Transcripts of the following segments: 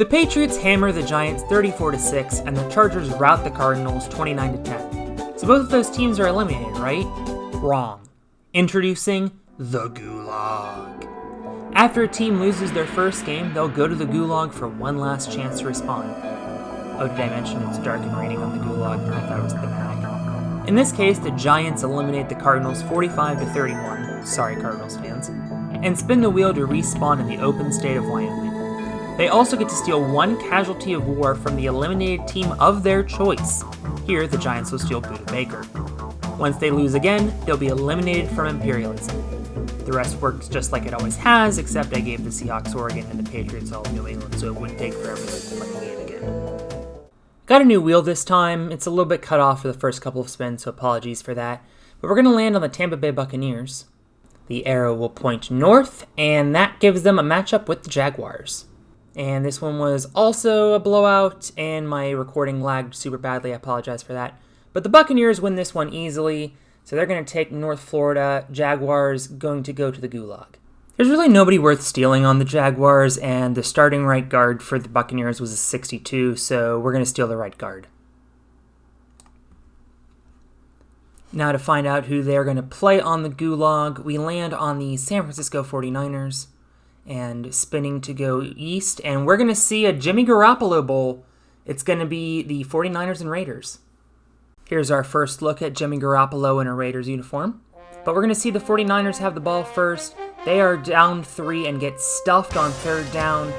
The Patriots hammer the Giants 34-6, and the Chargers rout the Cardinals 29-10. So both of those teams are eliminated, right? Wrong. Introducing the Gulag. After a team loses their first game, they'll go to the Gulag for one last chance to respond. Oh, did I mention it's dark and raining on the Gulag? I thought it was thematic. In this case, the Giants eliminate the Cardinals 45-31, sorry Cardinals fans, and spin the wheel to respawn in the open state of Wyoming. They also get to steal one casualty of war from the eliminated team of their choice. Here, the Giants will steal Buda Baker. Once they lose again, they'll be eliminated from Imperialism. The rest works just like it always has, except I gave the Seahawks Oregon and the Patriots all New England, so it wouldn't take forever to play the game again. Got a new wheel this time. It's a little bit cut off for the first couple of spins, so apologies for that. But we're going to land on the Tampa Bay Buccaneers. The arrow will point north, and that gives them a matchup with the Jaguars. And this one was also a blowout, and my recording lagged super badly. I apologize for that. But the Buccaneers win this one easily, so they're going to take North Florida. Jaguars going to go to the Gulag. There's really nobody worth stealing on the Jaguars, and the starting right guard for the Buccaneers was a 62, so we're going to steal the right guard. Now to find out who they're going to play on the Gulag, we land on the San Francisco 49ers. And spinning to go east, and we're going to see a Jimmy Garoppolo Bowl. It's going to be the 49ers and Raiders. Here's our first look at Jimmy Garoppolo in a Raiders uniform. But we're going to see the 49ers have the ball first. They are down 3 and get stuffed on third down.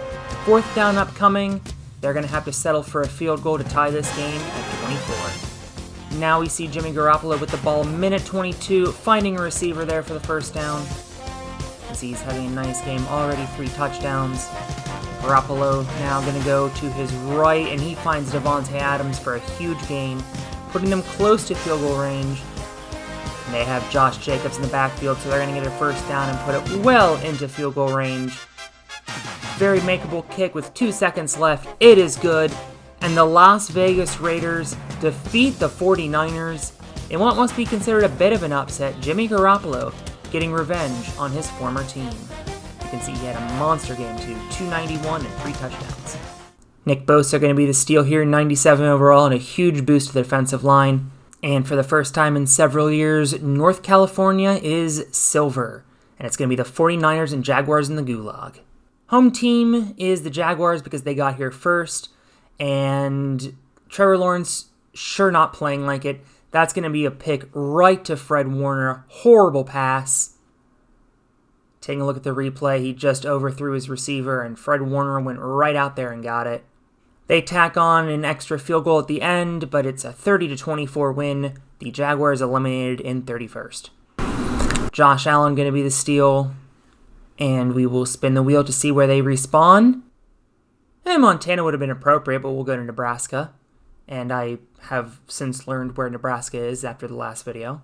Fourth down upcoming. They're going to have to settle for a field goal to tie this game at 24. Now we see Jimmy Garoppolo with the ball, minute 22, finding a receiver there for the first down. He's having a nice game, already 3 touchdowns. Garoppolo now going to go to his right, and he finds Devontae Adams for a huge gain, putting them close to field goal range. And they have Josh Jacobs in the backfield, so they're going to get a first down and put it well into field goal range. Very makeable kick with 2 seconds left. It is good. And the Las Vegas Raiders defeat the 49ers in what must be considered a bit of an upset. Jimmy Garoppolo getting revenge on his former team. You can see he had a monster game too, 291 and 3 touchdowns. Nick Bosa going to be the steal here, 97 overall, and a huge boost to the defensive line. And for the first time in several years, North California is silver, and it's going to be the 49ers and Jaguars in the Gulag. Home team is the Jaguars because they got here first, and Trevor Lawrence sure not playing like it. That's going to be a pick right to Fred Warner. Horrible pass. Taking a look at the replay, he just overthrew his receiver, and Fred Warner went right out there and got it. They tack on an extra field goal at the end, but it's a 30-24 win. The Jaguars eliminated in 31st. Josh Allen going to be the steal, and we will spin the wheel to see where they respawn. And Montana would have been appropriate, but we'll go to Nebraska. And I have since learned where Nebraska is after the last video.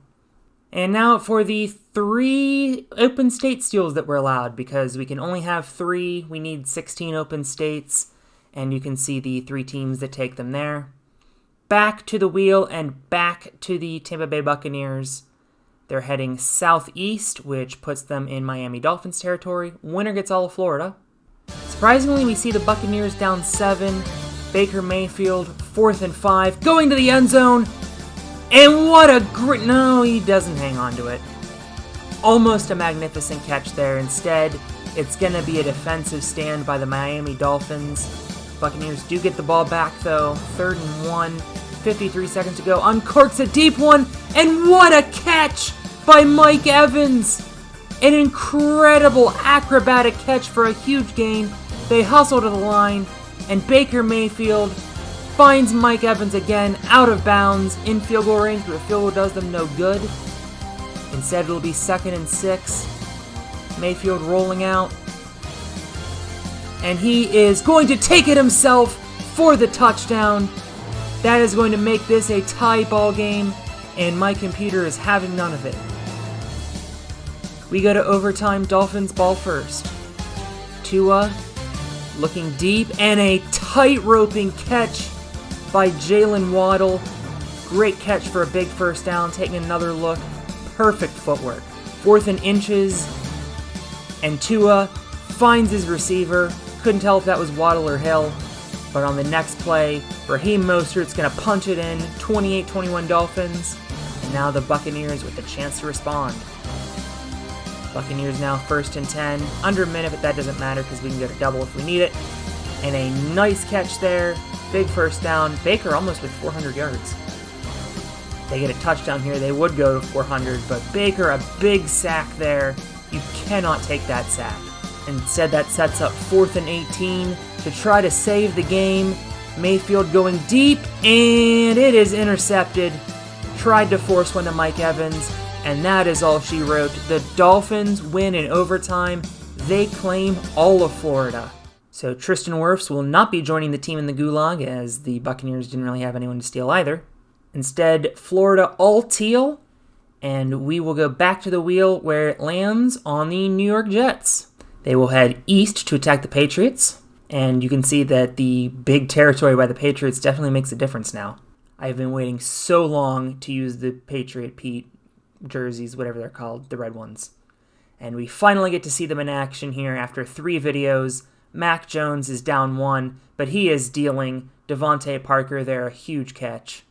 And now for the 3 open state steals that were allowed, because we can only have 3. We need 16 open states, and you can see the 3 teams that take them there. Back to the wheel and back to the Tampa Bay Buccaneers. They're heading southeast, which puts them in Miami Dolphins territory. Winner gets all of Florida. Surprisingly, we see the Buccaneers down 7. Baker Mayfield, 4th and 5, going to the end zone. And what a great... No, he doesn't hang on to it. Almost a magnificent catch there. Instead, it's going to be a defensive stand by the Miami Dolphins. Buccaneers do get the ball back, though. 3rd and 1, 53 seconds to go. Uncorks a deep one. And what a catch by Mike Evans. An incredible acrobatic catch for a huge gain. They hustle to the line. And Baker Mayfield finds Mike Evans again, out of bounds, in field goal range, but the field goal does them no good. Instead, it'll be 2nd and 6. Mayfield rolling out. And he is going to take it himself for the touchdown. That is going to make this a tie ball game, and my computer is having none of it. We go to overtime, Dolphins ball first. Tua looking deep, and a tight roping catch by Jalen Waddle. Great catch for a big first down. Taking another look. Perfect footwork. 4th and inches, and Tua finds his receiver, Couldn't tell if that was Waddle or Hill. But on the next play, Raheem Mostert's going to punch it in, 28-21 Dolphins. And now the Buccaneers with a chance to respond. Buccaneers now 1st and 10. Under a minute, but that doesn't matter because we can get a double if we need it. And a nice catch there. Big first down. Baker almost with 400 yards. They get a touchdown here, they would go to 400, but Baker, a big sack there. You cannot take that sack. Instead, that sets up 4th and 18 to try to save the game. Mayfield going deep, and it is intercepted. Tried to force one to Mike Evans, and that is all she wrote. The Dolphins win in overtime. They claim all of Florida. So Tristan Wirfs will not be joining the team in the Gulag, as the Buccaneers didn't really have anyone to steal either. Instead, Florida all teal, and we will go back to the wheel where it lands on the New York Jets. They will head east to attack the Patriots, and you can see that the big territory by the Patriots definitely makes a difference now. I've been waiting so long to use the Patriot Pete jerseys, whatever they're called, the red ones. And we finally get to see them in action here after 3 videos. Mac Jones is down 1, but he is dealing Devontae Parker there a huge catch.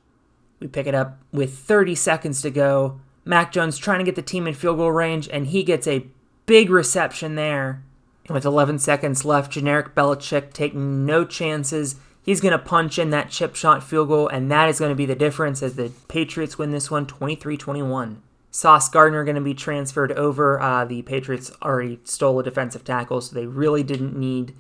We pick it up with 30 seconds to go. Mac Jones trying to get the team in field goal range, and he gets a big reception there. And with 11 seconds left, generic Belichick taking no chances. He's going to punch in that chip shot field goal, and that is going to be the difference as the Patriots win this one 23-21. Sauce Gardner going to be transferred over. The Patriots already stole a defensive tackle, so they really didn't need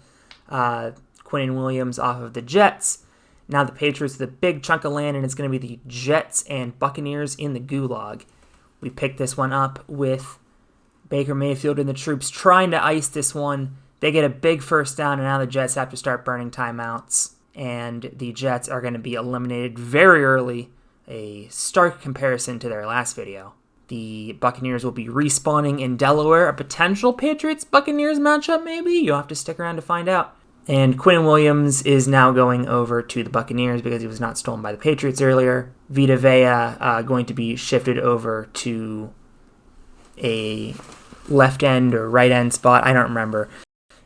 Quinnen Williams off of the Jets. Now the Patriots with a big chunk of land, and it's going to be the Jets and Buccaneers in the Gulag. We pick this one up with Baker Mayfield and the troops trying to ice this one. They get a big first down, and now the Jets have to start burning timeouts. And the Jets are going to be eliminated very early, a stark comparison to their last video. The Buccaneers will be respawning in Delaware, a potential Patriots-Buccaneers matchup maybe? You'll have to stick around to find out. And Quinnen Williams is now going over to the Buccaneers because he was not stolen by the Patriots earlier. Vita Vea going to be shifted over to a left end or right end spot. I don't remember.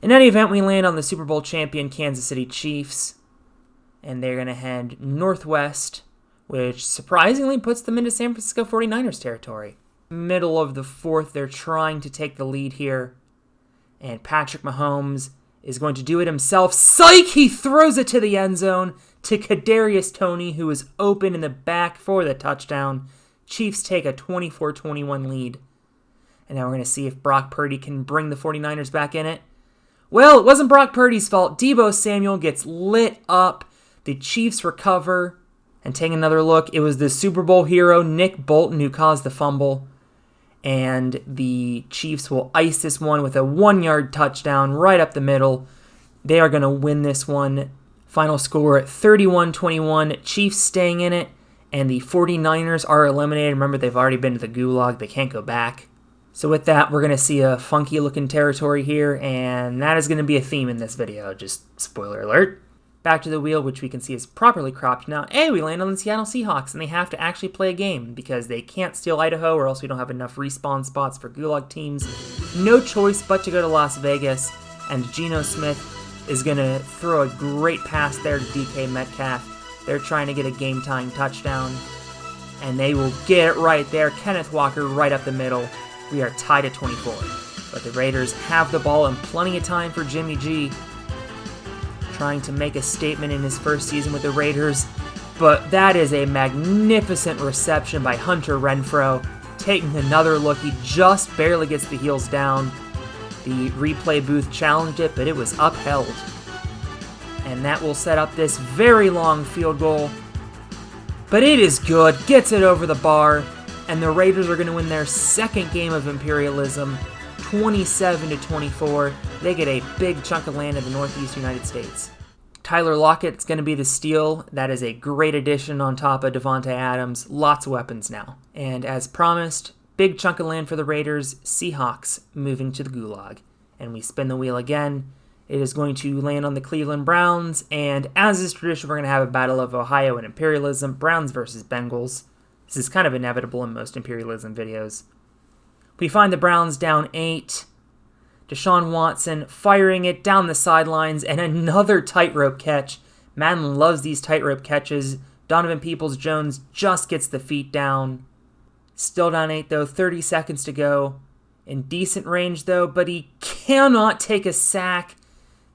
In any event, we land on the Super Bowl champion Kansas City Chiefs. And they're going to head northwest, which surprisingly puts them into San Francisco 49ers territory. Middle of the 4th, they're trying to take the lead here. And Patrick Mahomes is going to do it himself. Psych! He throws it to the end zone to Kadarius Toney, who is open in the back for the touchdown. Chiefs take a 24-21 lead. And now we're going to see if Brock Purdy can bring the 49ers back in it. Well, it wasn't Brock Purdy's fault. Deebo Samuel gets lit up. The Chiefs recover. And taking another look, it was the Super Bowl hero, Nick Bolton, who caused the fumble. And the Chiefs will ice this one with a 1-yard touchdown right up the middle. They are going to win this one. Final score at 31-21. Chiefs staying in it. And the 49ers are eliminated. Remember, they've already been to the Gulag. They can't go back. So with that, we're going to see a funky-looking territory here. And that is going to be a theme in this video. Just spoiler alert. Back to the wheel, which we can see is properly cropped now. Hey, we land on the Seattle Seahawks, and they have to actually play a game because they can't steal Idaho or else we don't have enough respawn spots for Gulag teams. No choice but to go to Las Vegas, and Geno Smith is going to throw a great pass there to DK Metcalf. They're trying to get a game-tying touchdown, and they will get it right there. Kenneth Walker right up the middle. We are tied at 24. But the Raiders have the ball and plenty of time for Jimmy G, trying to make a statement in his first season with the Raiders, but that is a magnificent reception by Hunter Renfrow. Taking another look, he just barely gets the heels down. The replay booth challenged it, but it was upheld. And that will set up this very long field goal. But it is good, gets it over the bar, and the Raiders are going to win their second game of Imperialism, 27-24. They get a big chunk of land in the Northeast United States. Tyler Lockett's going to be the steal. That is a great addition on top of Devontae Adams. Lots of weapons now. And as promised, big chunk of land for the Raiders. Seahawks moving to the Gulag. And we spin the wheel again. It is going to land on the Cleveland Browns. And as is tradition, we're going to have a battle of Ohio and Imperialism. Browns versus Bengals. This is kind of inevitable in most Imperialism videos. We find the Browns down 8. Deshaun Watson firing it down the sidelines, and another tightrope catch. Madden loves these tightrope catches. Donovan Peoples-Jones just gets the feet down. Still down 8, though. 30 seconds to go. In decent range, though, but he cannot take a sack.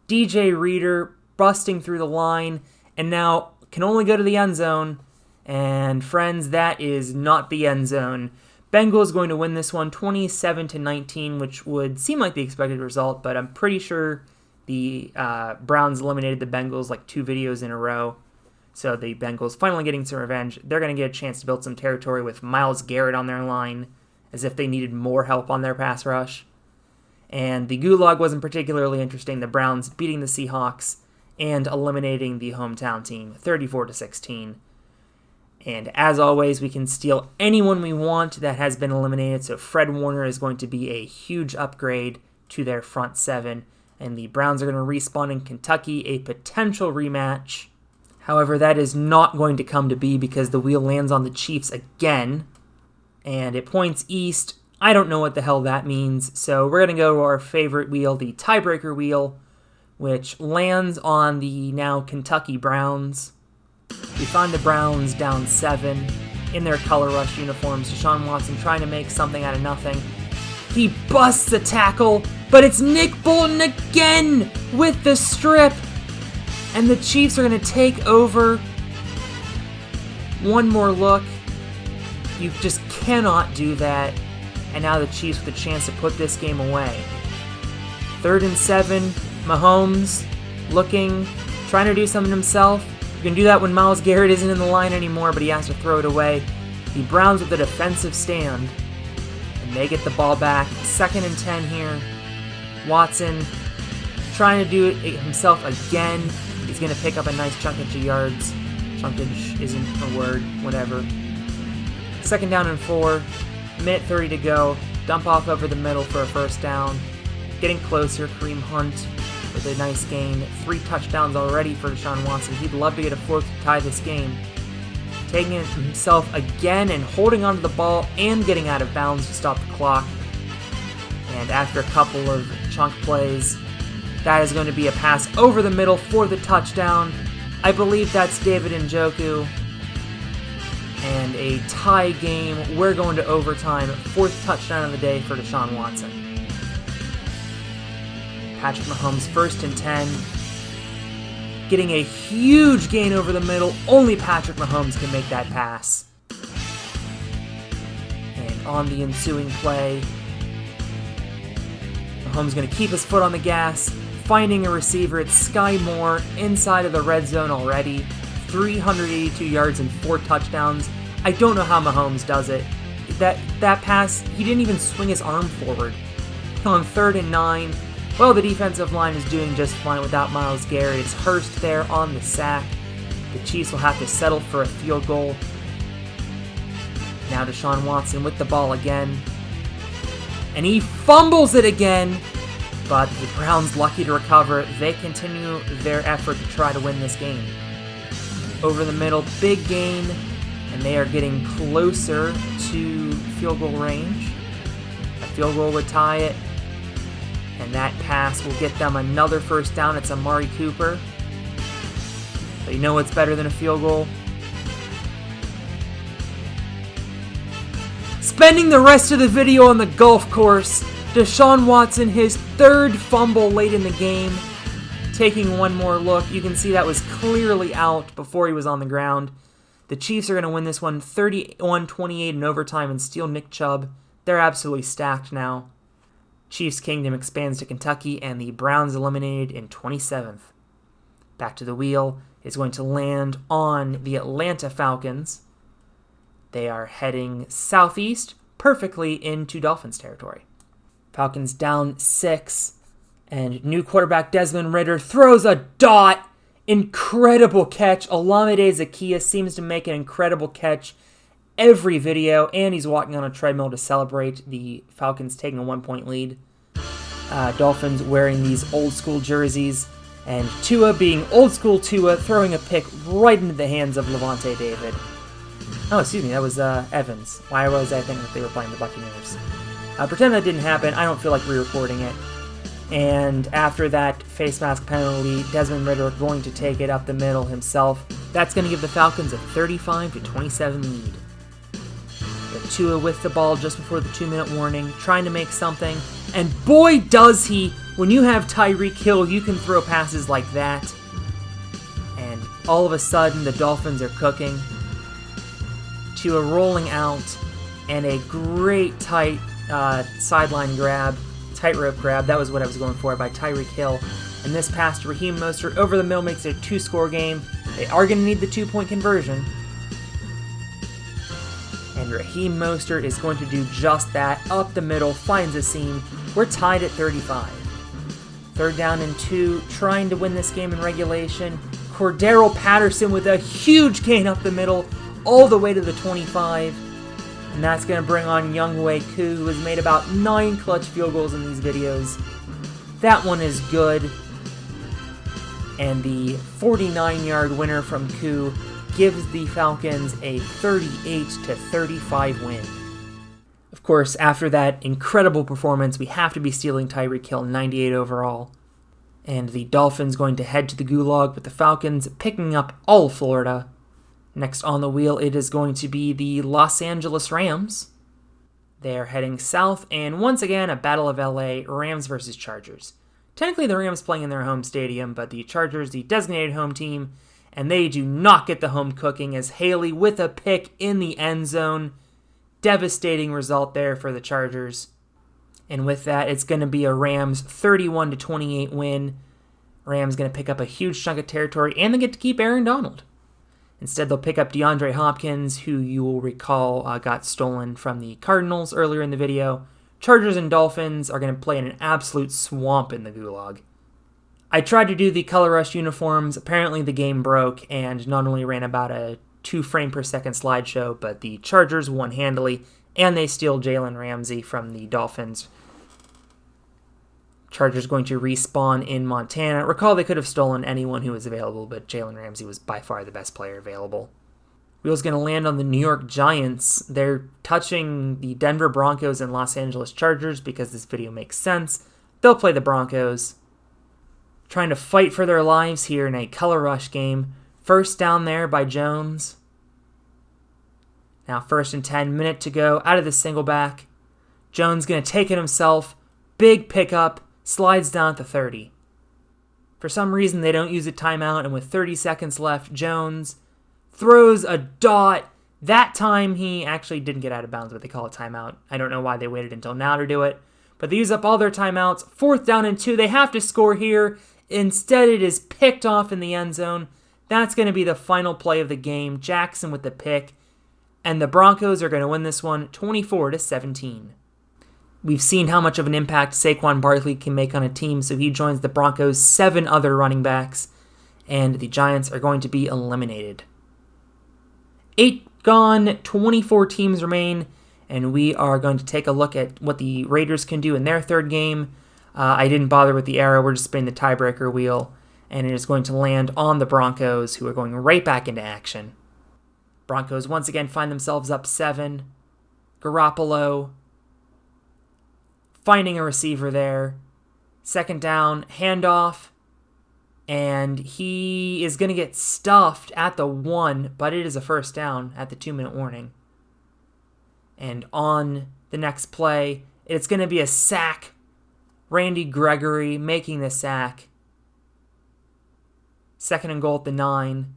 DJ Reader busting through the line, and now can only go to the end zone. And friends, that is not the end zone. Bengals going to win this one 27-19, which would seem like the expected result, but I'm pretty sure the Browns eliminated the Bengals like 2 videos in a row. So the Bengals finally getting some revenge. They're going to get a chance to build some territory with Myles Garrett on their line, as if they needed more help on their pass rush. And the Gulag wasn't particularly interesting. The Browns beating the Seahawks and eliminating the hometown team 34-16. And as always, we can steal anyone we want that has been eliminated, so Fred Warner is going to be a huge upgrade to their front 7, and the Browns are going to respawn in Kentucky, a potential rematch. However, that is not going to come to be because the wheel lands on the Chiefs again, and it points east. I don't know what the hell that means, so we're going to go to our favorite wheel, the tiebreaker wheel, which lands on the now Kentucky Browns. We find the Browns down 7 in their color rush uniforms. Deshaun Watson trying to make something out of nothing. He busts a tackle, but it's Nick Bolton again with the strip. And the Chiefs are going to take over. One more look. You just cannot do that. And now the Chiefs with a chance to put this game away. 3rd and 7. Mahomes looking, trying to do something himself. You can do that when Myles Garrett isn't in the line anymore, but he has to throw it away. The Browns with a defensive stand, and they get the ball back. 2nd and 10 here. Watson trying to do it himself again. He's going to pick up a nice chunkage of yards. Chunkage isn't a word, whatever. 2nd down and 4. Minute 30 to go. Dump off over the middle for a first down. Getting closer. Kareem Hunt with a nice gain. 3 touchdowns already for Deshaun Watson. He'd love to get a 4th to tie this game. Taking it himself again and holding onto the ball and getting out of bounds to stop the clock. And after a couple of chunk plays, that is going to be a pass over the middle for the touchdown. I believe that's David Njoku. And a tie game. We're going to overtime. 4th touchdown of the day for Deshaun Watson. Patrick Mahomes 1st and 10. Getting a huge gain over the middle. Only Patrick Mahomes can make that pass. And on the ensuing play, Mahomes going to keep his foot on the gas. Finding a receiver. It's Sky Moore inside of the red zone already. 382 yards and 4 touchdowns. I don't know how Mahomes does it. That pass, he didn't even swing his arm forward. On 3rd and 9, well, the defensive line is doing just fine without Myles Garrett. It's Hurst there on the sack. The Chiefs will have to settle for a field goal. Now Deshaun Watson with the ball again. And he fumbles it again. But the Browns lucky to recover. They continue their effort to try to win this game. Over the middle, big gain. And they are getting closer to field goal range. A field goal would tie it. And that pass will get them another first down. It's Amari Cooper. But you know what's better than a field goal? Spending the rest of the video on the golf course. Deshaun Watson, his 3rd fumble late in the game. Taking one more look, you can see that was clearly out before he was on the ground. The Chiefs are going to win this one 31-28 in overtime and steal Nick Chubb. They're absolutely stacked now. Chiefs Kingdom expands to Kentucky, and the Browns eliminated in 27th. Back to the wheel is going to land on the Atlanta Falcons. They are heading southeast, perfectly into Dolphins territory. Falcons down 6, and new quarterback Desmond Ridder throws a dot. Incredible catch. Olamide Zaccheaus seems to make an incredible catch every video, and he's walking on a treadmill to celebrate the Falcons taking a 1-point lead. Dolphins wearing these old school jerseys, and Tua being old school Tua, throwing a pick right into the hands of Levante David. Oh, excuse me, that was Evans. Why was I thinking that they were playing the Buccaneers? Pretend that didn't happen. I don't feel like re-recording it. And after that face mask penalty, Desmond Ridder going to take it up the middle himself. That's going to give the Falcons a 35-27 lead. But Tua with the ball just before the 2-minute warning, trying to make something. And boy does he! When you have Tyreek Hill, you can throw passes like that. And all of a sudden, the Dolphins are cooking. Tua rolling out, and a great tight sideline grab. Tightrope grab, that was what I was going for, by Tyreek Hill. And this pass to Raheem Mostert over the middle makes it a 2-score game. They are going to need the 2-point conversion. And Raheem Mostert is going to do just that. Up the middle, finds a seam. We're tied at 35. 3rd down and 2, trying to win this game in regulation. Cordero Patterson with a huge gain up the middle, all the way to the 25. And that's going to bring on Younghoe Koo, who has made about 9 clutch field goals in these videos. That one is good. And the 49-yard winner from Koo gives the Falcons a 38-35 win. Of course, after that incredible performance, we have to be stealing Tyreek Hill, 98 overall. And the Dolphins going to head to the Gulag, with the Falcons picking up all of Florida. Next on the wheel, it is going to be the Los Angeles Rams. They are heading south, and once again, a battle of LA, Rams versus Chargers. Technically, the Rams playing in their home stadium, but the Chargers, the designated home team, and they do not get the home cooking as Haley with a pick in the end zone. Devastating result there for the Chargers. And with that, it's going to be a Rams 31-28 win. Rams going to pick up a huge chunk of territory, and they get to keep Aaron Donald. Instead, they'll pick up DeAndre Hopkins, who you will recall got stolen from the Cardinals earlier in the video. Chargers and Dolphins are going to play in an absolute swamp in the Gulag. I tried to do the Color Rush uniforms. Apparently the game broke and not only ran about a 2 frame per second slideshow, but the Chargers won handily, and they steal Jalen Ramsey from the Dolphins. Chargers going to respawn in Montana. Recall they could have stolen anyone who was available, but Jalen Ramsey was by far the best player available. Wheel's going to land on the New York Giants. They're touching the Denver Broncos and Los Angeles Chargers because this video makes sense. They'll play the Broncos. Trying to fight for their lives here in a Color Rush game. First down there by Jones. Now 1st and 10, minute to go, out of the single back. Jones going to take it himself. Big pickup. Slides down at the 30. For some reason, they don't use a timeout, and with 30 seconds left, Jones throws a dot. That time, he actually didn't get out of bounds, but they call it timeout. I don't know why they waited until now to do it, but they use up all their timeouts. 4th down and 2. They have to score here. Instead, it is picked off in the end zone. That's going to be the final play of the game. Jackson with the pick, and the Broncos are going to win this one 24-17. We've seen how much of an impact Saquon Barkley can make on a team, so he joins the Broncos' 7 other running backs, and the Giants are going to be eliminated. 8 gone, 24 teams remain, and we are going to take a look at what the Raiders can do in their 3rd game. I didn't bother with the arrow, we're just spinning the tiebreaker wheel, and it is going to land on the Broncos, who are going right back into action. Broncos once again find themselves up 7. Garoppolo finding a receiver there. 2nd down, handoff, and he is going to get stuffed at the 1, but it is a 1st down at the 2-minute warning. And on the next play, it's going to be a sack. Randy Gregory making the sack. 2nd and goal at the 9.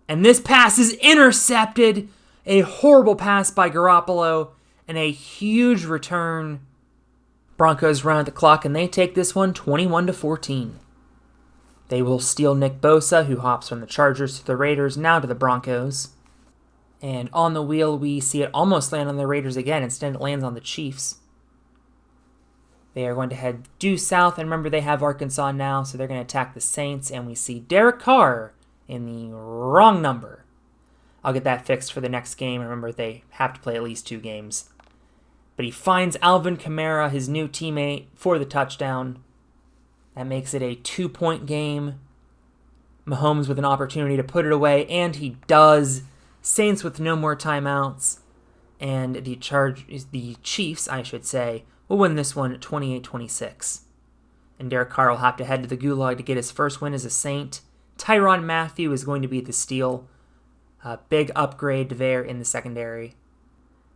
And this pass is intercepted. A horrible pass by Garoppolo and a huge return. Broncos run out the clock, and they take this one 21-14. They will steal Nick Bosa, who hops from the Chargers to the Raiders, now to the Broncos. And on the wheel, we see it almost land on the Raiders again. Instead, it lands on the Chiefs. They are going to head due south, and remember, they have Arkansas now, so they're going to attack the Saints, and we see Derek Carr in the wrong number. I'll get that fixed for the next game. Remember, they have to play at least 2 games. But he finds Alvin Kamara, his new teammate, for the touchdown. That makes it a 2-point game. Mahomes with an opportunity to put it away, and he does. Saints with no more timeouts. And the Chiefs, will win this one 28-26. and Derek Carr will have to head to the Gulag to get his first win as a Saint. Tyrann Mathieu is going to be the steal. A big upgrade there in the secondary.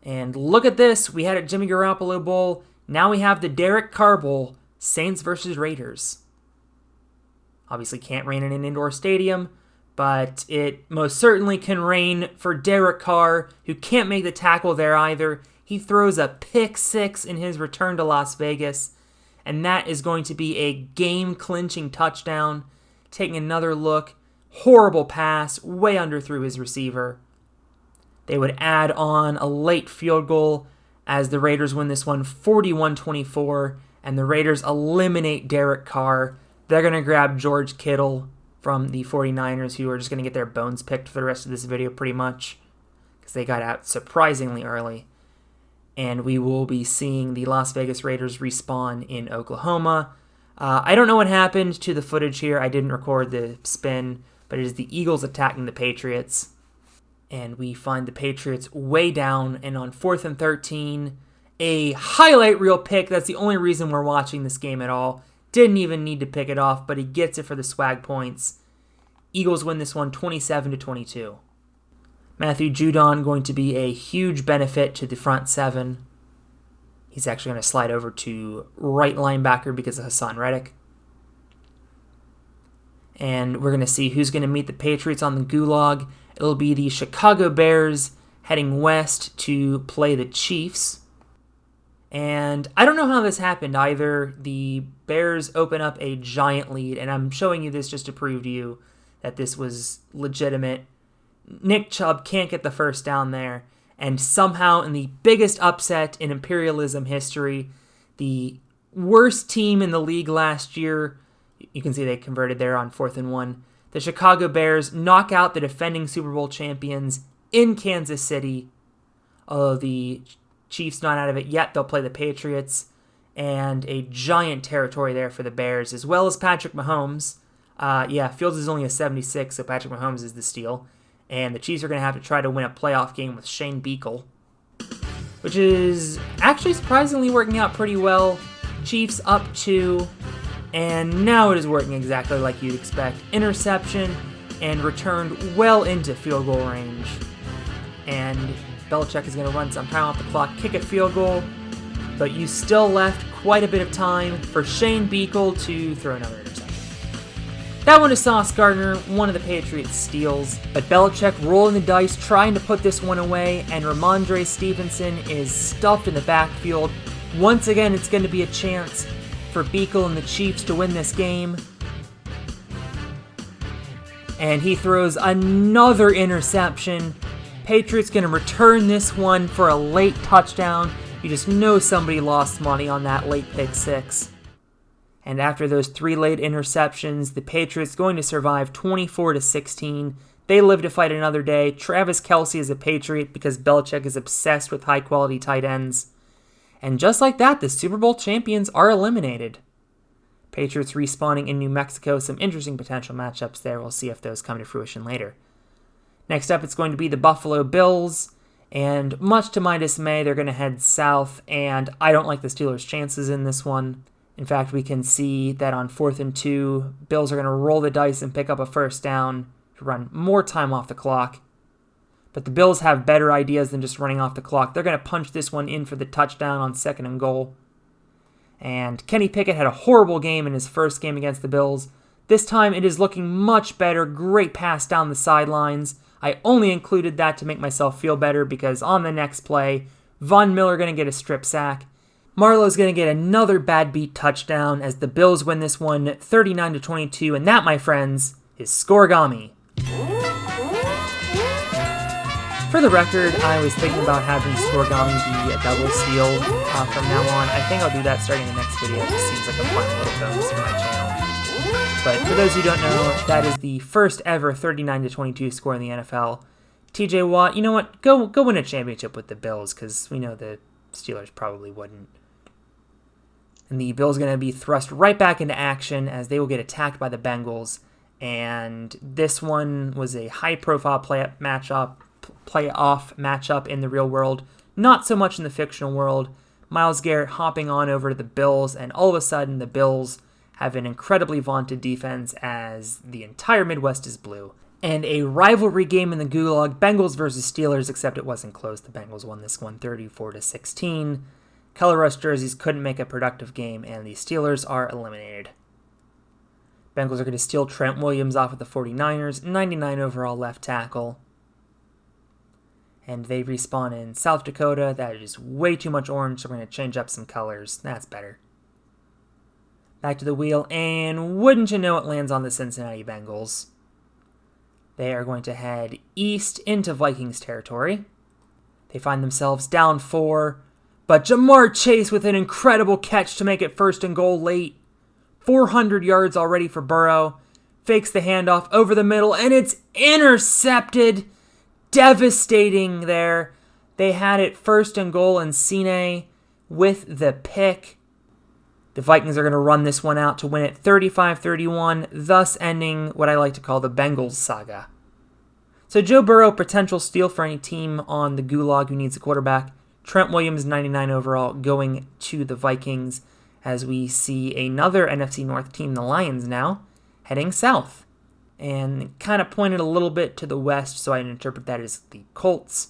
And look at this. We had a Jimmy Garoppolo Bowl. Now we have the Derek Carr Bowl. Saints versus Raiders. Obviously can't rain in an indoor stadium, but it most certainly can rain for Derek Carr, who can't make the tackle there either. He throws a pick six in his return to Las Vegas, and that is going to be a game-clinching touchdown. Taking another look, horrible pass, way underthrew his receiver. They would add on a late field goal as the Raiders win this one 41-24, and the Raiders eliminate Derek Carr. They're going to grab George Kittle from the 49ers, who are just going to get their bones picked for the rest of this video pretty much, because they got out surprisingly early. And we will be seeing the Las Vegas Raiders respawn in Oklahoma. I don't know what happened to the footage here. I didn't record the spin, but it is the Eagles attacking the Patriots. And we find the Patriots way down, and on 4th and 13, a highlight reel pick. That's the only reason we're watching this game at all. Didn't even need to pick it off, but he gets it for the swag points. Eagles win this one 27-22. Matthew Judon going to be a huge benefit to the front seven. He's actually going to slide over to right linebacker because of Hassan Reddick. And we're going to see who's going to meet the Patriots on the Gulag. It'll be the Chicago Bears heading west to play the Chiefs. And I don't know how this happened either. The Bears open up a giant lead, and I'm showing you this just to prove to you that this was legitimate. Nick Chubb can't get the first down there, and somehow in the biggest upset in Imperialism history, the worst team in the league last year, you can see they converted there on 4th and 1, the Chicago Bears knock out the defending Super Bowl champions in Kansas City. Although the Chiefs not out of it yet, they'll play the Patriots, and a giant territory there for the Bears, as well as Patrick Mahomes. Fields is only a 76, so Patrick Mahomes is the steal. And the Chiefs are going to have to try to win a playoff game with Shane Beacle, which is actually surprisingly working out pretty well. Chiefs up 2, and now it is working exactly like you'd expect. Interception and returned well into field goal range. And Belichick is going to run some time off the clock, kick a field goal, but you still left quite a bit of time for Shane Beacle to throw another interception. That one is Sauce Gardner, one of the Patriots' steals, but Belichick rolling the dice, trying to put this one away, and Ramondre Stevenson is stuffed in the backfield. Once again, it's going to be a chance for Beacle and the Chiefs to win this game. And he throws another interception. Patriots going to return this one for a late touchdown. You just know somebody lost money on that late pick six. And after those 3 late interceptions, the Patriots going to survive 24-16. They live to fight another day. Travis Kelce is a Patriot because Belichick is obsessed with high-quality tight ends. And just like that, the Super Bowl champions are eliminated. Patriots respawning in New Mexico. Some interesting potential matchups there. We'll see if those come to fruition later. Next up, it's going to be the Buffalo Bills. And much to my dismay, they're going to head south. And I don't like the Steelers' chances in this one. In fact, we can see that on 4th and 2, Bills are going to roll the dice and pick up a first down to run more time off the clock. But the Bills have better ideas than just running off the clock. They're going to punch this one in for the touchdown on 2nd and goal. And Kenny Pickett had a horrible game in his first game against the Bills. This time it is looking much better. Great pass down the sidelines. I only included that to make myself feel better because on the next play, Von Miller going to get a strip sack. Marlowe's going to get another bad beat touchdown as the Bills win this one 39-22, and that, my friends, is scoregami. For the record, I was thinking about having scoregami be a double steal from now on. I think I'll do that starting the next video. It seems like a fun little bonus for my channel. But for those who don't know, that is the first ever 39-22 score in the NFL. TJ Watt, you know what? Go win a championship with the Bills, because we know the Steelers probably wouldn't. And the Bills are going to be thrust right back into action as they will get attacked by the Bengals. And this one was a high-profile playoff matchup in the real world. Not so much in the fictional world. Myles Garrett hopping on over to the Bills, and all of a sudden the Bills have an incredibly vaunted defense as the entire Midwest is blue. And a rivalry game in the Gulag, Bengals versus Steelers, except it wasn't close. The Bengals won this one 34-16. Color rush jerseys couldn't make a productive game, and the Steelers are eliminated. Bengals are going to steal Trent Williams off of the 49ers, 99 overall left tackle. And they respawn in South Dakota. That is way too much orange, so we're going to change up some colors. That's better. Back to the wheel, and wouldn't you know it, lands on the Cincinnati Bengals. They are going to head east into Vikings territory. They find themselves down 4, but Jamar Chase with an incredible catch to make it 1st and goal late. 400 yards already for Burrow. Fakes the handoff over the middle, and it's intercepted. Devastating there. They had it 1st and goal, and Cine with the pick. The Vikings are going to run this one out to win it 35-31, thus ending what I like to call the Bengals saga. So Joe Burrow, potential steal for any team on the Gulag who needs a quarterback. Trent Williams, 99 overall, going to the Vikings as we see another NFC North team, the Lions now, heading south. And kind of pointed a little bit to the west, so I interpret that as the Colts.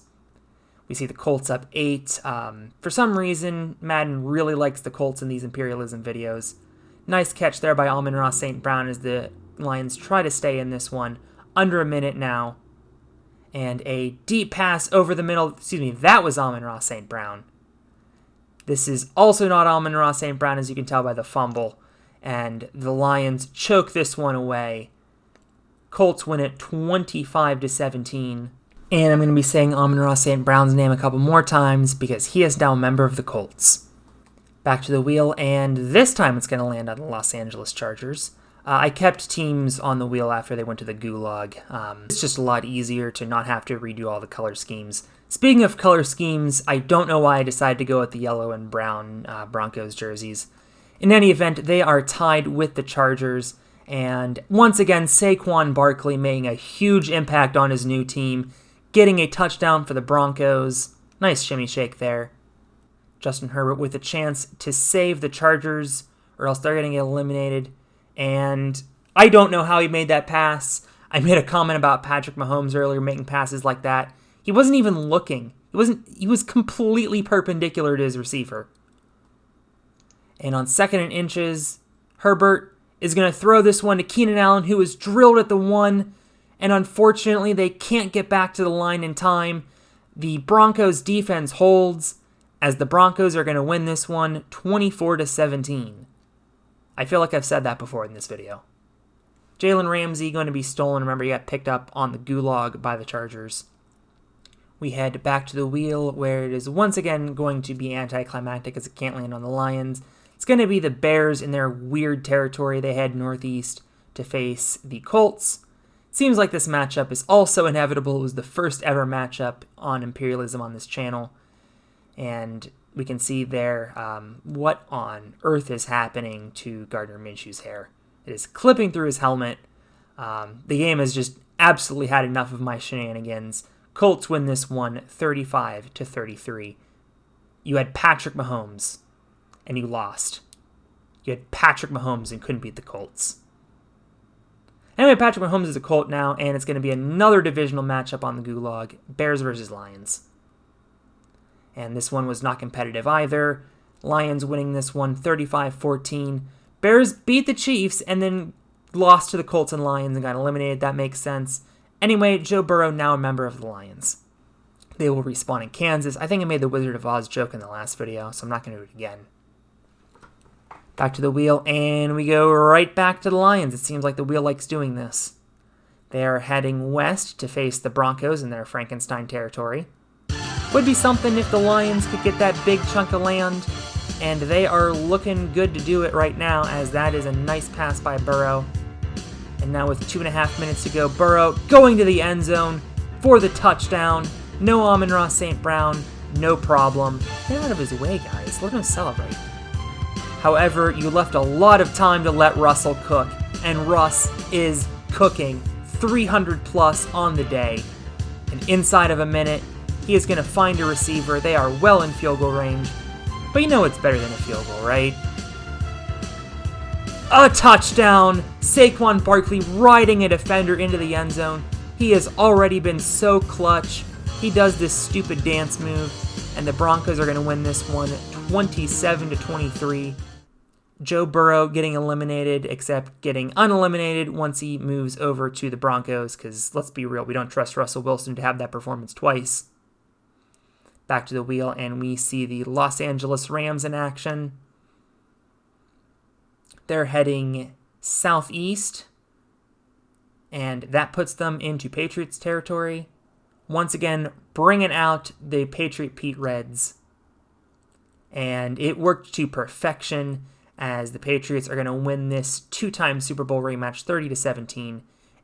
We see the Colts up 8. For some reason, Madden really likes the Colts in these Imperialism videos. Nice catch there by Amon-Ra St. Brown as the Lions try to stay in this one. Under a minute now. And a deep pass over the middle. That was Amon-Ra St. Brown. This is also not Amon-Ra St. Brown, as you can tell by the fumble. And the Lions choke this one away. Colts win it 25-17. And I'm going to be saying Amon-Ra St. Brown's name a couple more times because he is now a member of the Colts. Back to the wheel, and this time it's going to land on the Los Angeles Chargers. I kept teams on the wheel after they went to the Gulag. It's just a lot easier to not have to redo all the color schemes. Speaking of color schemes, I don't know why I decided to go with the yellow and brown Broncos jerseys. In any event, they are tied with the Chargers. And once again, Saquon Barkley making a huge impact on his new team, getting a touchdown for the Broncos. Nice shimmy shake there. Justin Herbert with a chance to save the Chargers, or else they're going to get eliminated. And I don't know how he made that pass. I made a comment about Patrick Mahomes earlier making passes like that. He wasn't even looking. He was completely perpendicular to his receiver. And on 2nd and inches, Herbert is going to throw this one to Keenan Allen, who is drilled at the 1, and unfortunately they can't get back to the line in time. The Broncos defense holds, as the Broncos are going to win this one 24-17. I feel like I've said that before in this video. Jalen Ramsey going to be stolen. Remember, he got picked up on the Gulag by the Chargers. We head back to the wheel, where it is once again going to be anticlimactic as it can't land on the Lions. It's going to be the Bears in their weird territory. They head northeast to face the Colts. Seems like this matchup is also inevitable. It was the first ever matchup on Imperialism on this channel. And we can see there what on earth is happening to Gardner Minshew's hair. It is clipping through his helmet. The game has just absolutely had enough of my shenanigans. Colts win this one 35-33. You had Patrick Mahomes, and you lost. You had Patrick Mahomes and couldn't beat the Colts. Anyway, Patrick Mahomes is a Colt now, and it's going to be another divisional matchup on the Gulag, Bears versus Lions. And this one was not competitive either. Lions winning this one 35-14. Bears beat the Chiefs and then lost to the Colts and Lions and got eliminated. That makes sense. Anyway, Joe Burrow now a member of the Lions. They will respawn in Kansas. I think I made the Wizard of Oz joke in the last video, so I'm not going to do it again. Back to the wheel, and we go right back to the Lions. It seems like the wheel likes doing this. They are heading west to face the Broncos in their Frankenstein territory. Would be something if the Lions could get that big chunk of land, and they are looking good to do it right now, as that is a nice pass by Burrow. And now with 2.5 minutes to go, Burrow going to the end zone for the touchdown. No Amon-Ra St. Brown, no problem. Get out of his way, guys. Let him celebrate. However, you left a lot of time to let Russell cook, and Russ is cooking 300 plus on the day. And inside of a minute, he is going to find a receiver. They are well in field goal range, but you know it's better than a field goal, right? A touchdown! Saquon Barkley riding a defender into the end zone. He has already been so clutch. He does this stupid dance move, and the Broncos are going to win this one 27-23. Joe Burrow getting eliminated, except getting uneliminated once he moves over to the Broncos, because let's be real, we don't trust Russell Wilson to have that performance twice. Back to the wheel, and we see the Los Angeles Rams in action. They're heading southeast, and that puts them into Patriots territory. Once again, bringing out the Patriot Pete Reds. And it worked to perfection, as the Patriots are going to win this two-time Super Bowl rematch 30-17.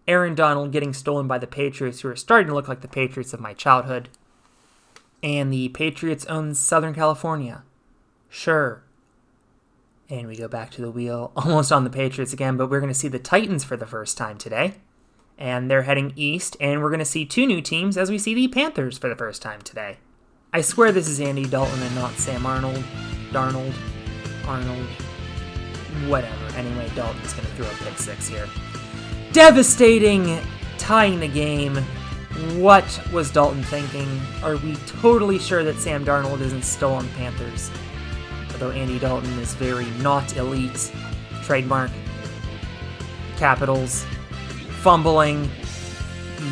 Aaron Donald getting stolen by the Patriots, who are starting to look like the Patriots of my childhood. And the Patriots own Southern California. Sure. And we go back to the wheel, almost on the Patriots again, but we're going to see the Titans for the first time today. And they're heading east, and we're going to see two new teams as we see the Panthers for the first time today. I swear this is Andy Dalton and not Sam Arnold. Arnold. Whatever. Anyway, Dalton's going to throw a pick six here. Devastating! Tying the game. What was Dalton thinking? Are we totally sure that Sam Darnold isn't still on the Panthers? Although Andy Dalton is very not elite. Trademark. Capitals. Fumbling.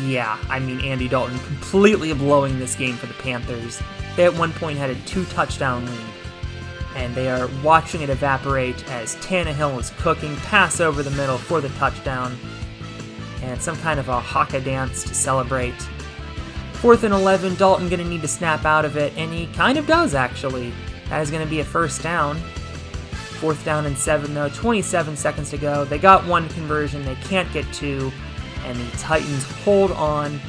Yeah, I mean, Andy Dalton completely blowing this game for the Panthers. They at one point had a 2-touchdown lead, and they are watching it evaporate as Tannehill is cooking, pass over the middle for the touchdown, and some kind of a haka dance to celebrate. 4th and 11, Dalton going to need to snap out of it, and he kind of does, actually. That is going to be a first down. 4th down and 7, though, 27 seconds to go. They got one conversion, they can't get two, and the Titans hold on.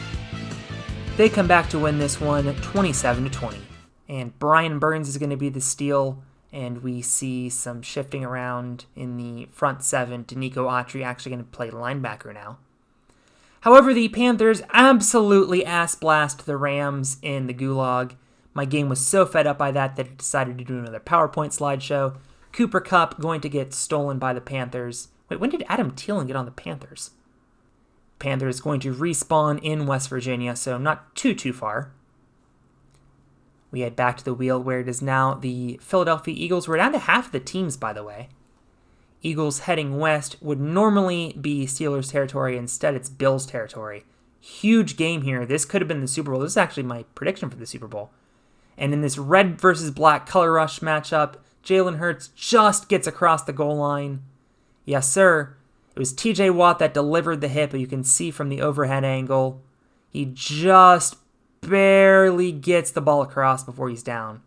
They come back to win this one 27-20. And Brian Burns is going to be the steal, and we see some shifting around in the front seven. Danico Autry actually going to play linebacker now. However, the Panthers absolutely ass-blast the Rams in the Gulag. My game was so fed up by that I decided to do another PowerPoint slideshow. Cooper Kupp going to get stolen by the Panthers. Wait, when did Adam Thielen get on the Panthers? Panthers going to respawn in West Virginia, so not too far. We head back to the wheel where it is now the Philadelphia Eagles. We're down to half of the teams, by the way. Eagles heading west would normally be Steelers territory. Instead, it's Bills territory. Huge game here. This could have been the Super Bowl. This is actually my prediction for the Super Bowl. And in this red versus black color rush matchup, Jalen Hurts just gets across the goal line. Yes, sir. It was TJ Watt that delivered the hit, but you can see from the overhead angle, he just barely gets the ball across before he's down.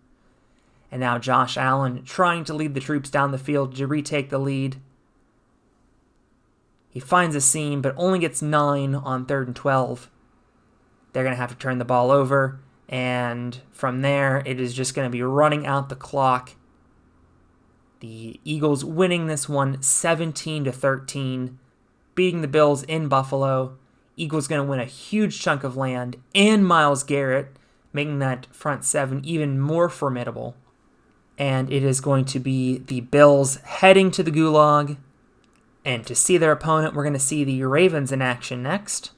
And now Josh Allen trying to lead the troops down the field to retake the lead. He finds a seam, but only gets 9 on 3rd and 12. They're going to have to turn the ball over, and from there, it is just going to be running out the clock. The Eagles winning this one 17-13, beating the Bills in Buffalo. Eagles going to win a huge chunk of land and Myles Garrett, making that front seven even more formidable. And it is going to be the Bills heading to the Gulag. And to see their opponent, we're going to see the Ravens in action next.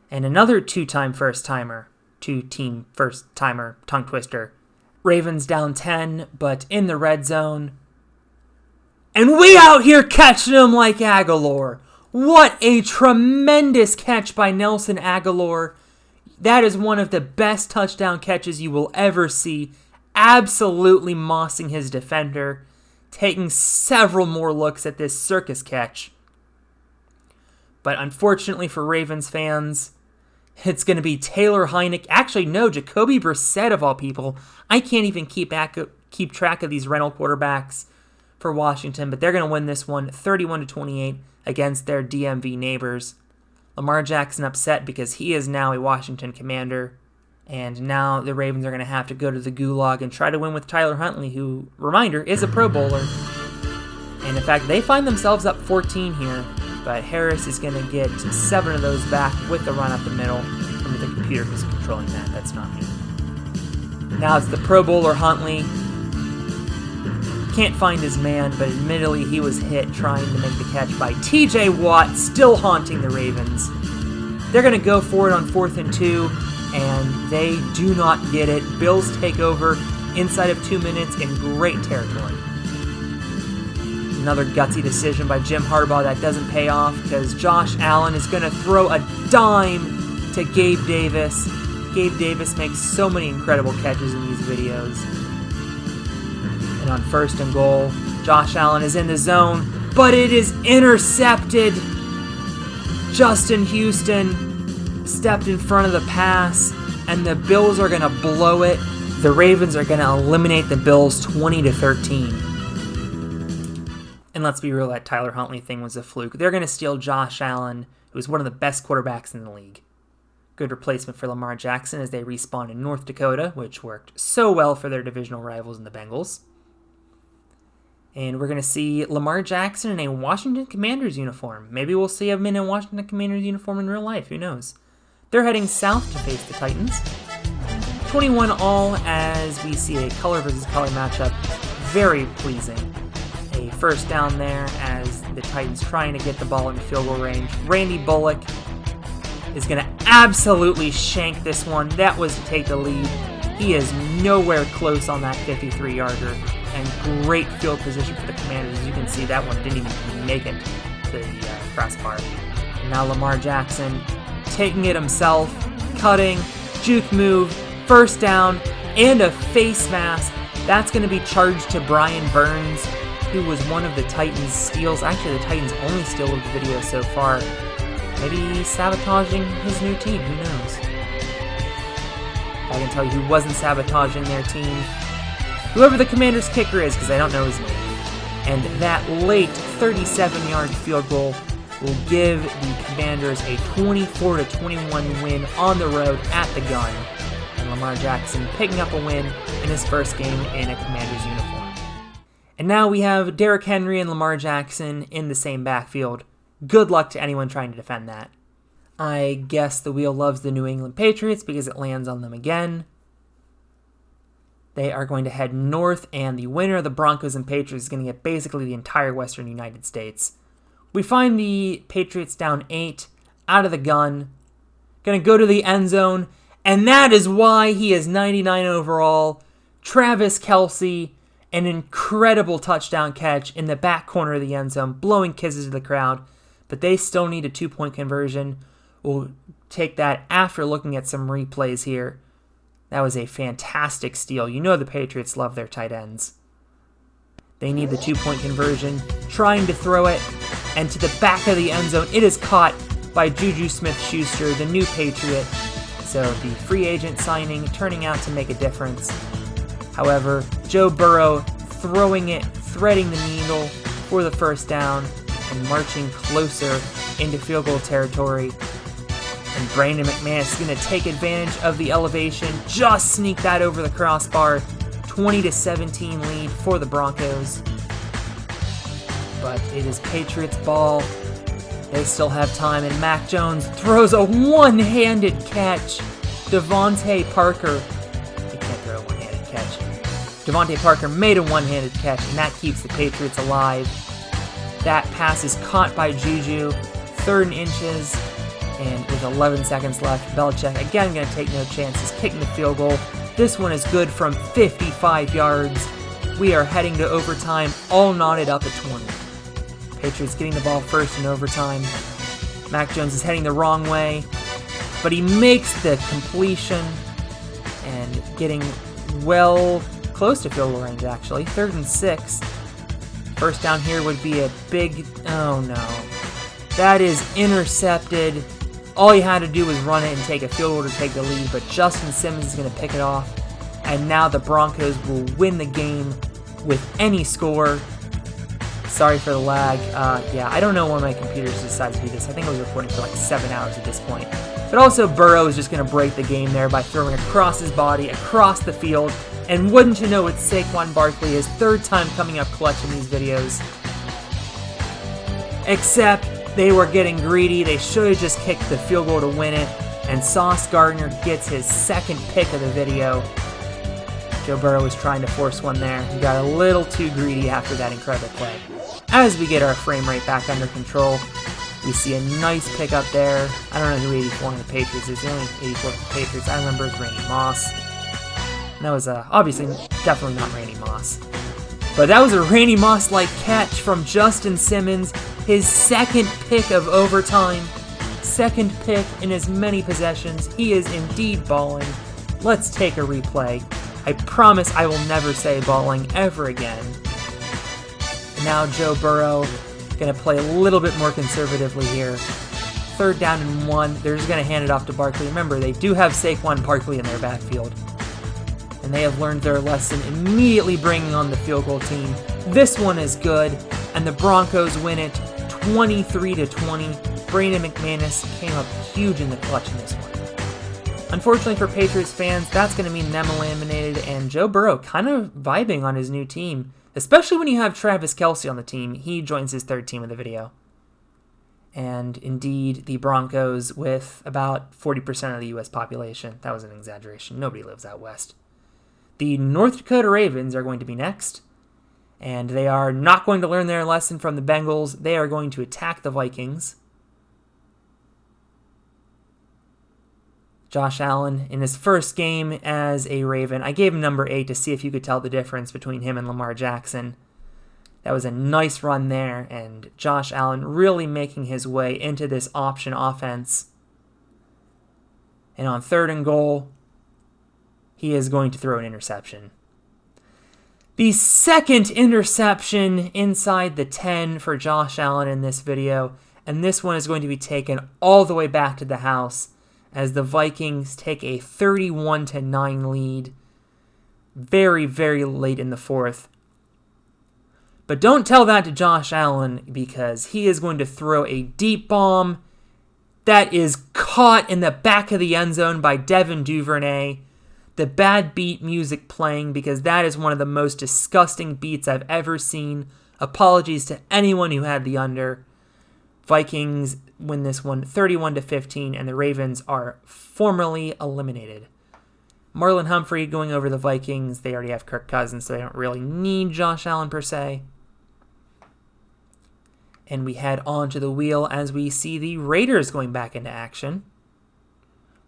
And another two-team first-timer, tongue twister. Ravens down 10, but in the red zone. And we out here catching them like Aguilar. What a tremendous catch by Nelson Aguilar. That is one of the best touchdown catches you will ever see. Absolutely mossing his defender. Taking several more looks at this circus catch. But unfortunately for Ravens fans, it's going to be Taylor Heinicke. Actually, no, Jacoby Brissett of all people. I can't even keep track of these rental quarterbacks for Washington, but they're going to win this one 31-28 against their DMV neighbors. Lamar Jackson upset because he is now a Washington Commander, and now the Ravens are going to have to go to the Gulag and try to win with Tyler Huntley, who, reminder, is a Pro Bowler. And in fact, they find themselves up 14 here, but Harris is going to get 7 of those back with the run up the middle. Remember, the computer is controlling that. That's not me. Now it's the Pro Bowler Huntley. Can't find his man, but admittedly he was hit trying to make the catch by TJ Watt, still haunting the Ravens. They're going to go for it on 4th and 2, and they do not get it. Bills take over inside of 2 minutes in great territory. Another gutsy decision by Jim Harbaugh that doesn't pay off because Josh Allen is going to throw a dime to Gabe Davis. Gabe Davis makes so many incredible catches in these videos. And on 1st and goal, Josh Allen is in the zone, but it is intercepted. Justin Houston stepped in front of the pass, and the Bills are going to blow it. The Ravens are going to eliminate the Bills 20-13. And let's be real, that Tyler Huntley thing was a fluke. They're going to steal Josh Allen, who's one of the best quarterbacks in the league. Good replacement for Lamar Jackson as they respawn in North Dakota, which worked so well for their divisional rivals in the Bengals. And we're going to see Lamar Jackson in a Washington Commanders uniform. Maybe we'll see him in a Washington Commanders uniform in real life. Who knows? They're heading south to face the Titans. 21 all as we see a color versus color matchup. Very pleasing. A first down there as the Titans trying to get the ball in field goal range. Randy Bullock is going to absolutely shank this one. That was to take the lead. He is nowhere close on that 53-yarder. And great field position for the Commanders. As you can see, that one didn't even make it to the crossbar. And now Lamar Jackson taking it himself, cutting, juke move, first down, and a face mask. That's going to be charged to Brian Burns, who was one of the Titans' steals. Actually, the Titans' only steal of the video so far. Maybe sabotaging his new team. Who knows? I can tell you who wasn't sabotaging their team. Whoever the Commanders' kicker is, because I don't know his name. And that late 37-yard field goal will give the Commanders a 24-21 win on the road at the gun. And Lamar Jackson picking up a win in his first game in a Commanders uniform. And now we have Derrick Henry and Lamar Jackson in the same backfield. Good luck to anyone trying to defend that. I guess the wheel loves the New England Patriots because it lands on them again. They are going to head north, and the winner of the Broncos and Patriots is going to get basically the entire western United States. We find the Patriots down 8, out of the gun, going to go to the end zone, and that is why he is 99 overall. Travis Kelce, an incredible touchdown catch in the back corner of the end zone, blowing kisses to the crowd, but they still need a 2-point conversion. We'll take that after looking at some replays here. That was a fantastic steal. You know the Patriots love their tight ends. They need the 2-point conversion, trying to throw it, and to the back of the end zone, it is caught by Juju Smith-Schuster, the new Patriot. So the free agent signing turning out to make a difference. However, Joe Burrow throwing it, threading the needle for the first down, and marching closer into field goal territory. And Brandon McManus is going to take advantage of the elevation, just sneak that over the crossbar. 20-17 lead for the Broncos. But it is Patriots ball. They still have time, and Mac Jones throws a one-handed catch. Devontae Parker. He can't throw a one-handed catch. Devontae Parker made a one-handed catch, and that keeps the Patriots alive. That pass is caught by Juju. 3rd and inches. And with 11 seconds left, Belichick again going to take no chances, kicking the field goal. This one is good from 55 yards. We are heading to overtime, all knotted up at 20. Patriots getting the ball first in overtime. Mac Jones is heading the wrong way, but he makes the completion and getting well close to field goal range, actually. 3rd and 6. First down here would be a big... Oh, no. That is intercepted. All you had to do was run it and take a field goal to take the lead, but Justin Simmons is going to pick it off. And now the Broncos will win the game with any score. Sorry for the lag. Yeah, I don't know when my computer decides to do this. I think I was recording for like 7 hours at this point. But also, Burrow is just going to break the game there by throwing across his body, across the field. And wouldn't you know, it's Saquon Barkley, his 3rd time coming up clutch in these videos. Except they were getting greedy. They should have just kicked the field goal to win it. And Sauce Gardner gets his 2nd pick of the video. Joe Burrow was trying to force one there. He got a little too greedy after that incredible play. As we get our frame rate back under control, we see a nice pickup there. I don't know who 84 on the Patriots is. The only 84 for the Patriots I remember is Randy Moss. And that was obviously definitely not Randy Moss. But that was a Randy Moss-like catch from Justin Simmons. His second pick of overtime. Second pick in as many possessions. He is indeed balling. Let's take a replay. I promise I will never say balling ever again. And now Joe Burrow going to play a little bit more conservatively here. 3rd down and 1. They're just going to hand it off to Barkley. Remember, they do have Saquon Barkley in their backfield. And they have learned their lesson, immediately bringing on the field goal team. This one is good, and the Broncos win it 23-20. Brandon McManus came up huge in the clutch in this one. Unfortunately for Patriots fans, that's going to mean them eliminated, and Joe Burrow kind of vibing on his new team. Especially when you have Travis Kelce on the team. He joins his 3rd team of the video. And indeed, the Broncos with about 40% of the U.S. population. That was an exaggeration. Nobody lives out west. The North Dakota Ravens are going to be next. And they are not going to learn their lesson from the Bengals. They are going to attack the Vikings. Josh Allen, in his first game as a Raven, I gave him number 8 to see if you could tell the difference between him and Lamar Jackson. That was a nice run there, and Josh Allen really making his way into this option offense. And on 3rd and goal, he is going to throw an interception. The second interception inside the 10 for Josh Allen in this video, and this one is going to be taken all the way back to the house as the Vikings take a 31-9 lead very, very late in the 4th. But don't tell that to Josh Allen, because he is going to throw a deep bomb that is caught in the back of the end zone by Devin Duvernay. The bad beat music playing, because that is one of the most disgusting beats I've ever seen. Apologies to anyone who had the under. Vikings win this one 31-15, and the Ravens are formally eliminated. Marlon Humphrey going over the Vikings. They already have Kirk Cousins, so they don't really need Josh Allen per se. And we head on to the wheel as we see the Raiders going back into action.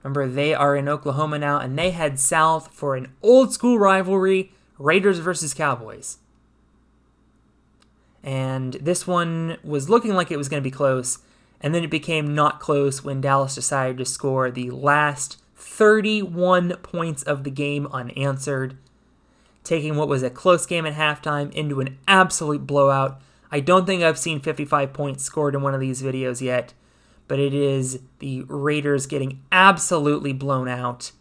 Remember, they are in Oklahoma now, and they head south for an old school rivalry, Raiders versus Cowboys. And this one was looking like it was going to be close, and then it became not close when Dallas decided to score the last 31 points of the game unanswered, taking what was a close game at halftime into an absolute blowout. I don't think I've seen 55 points scored in one of these videos yet, but it is the Raiders getting absolutely blown out.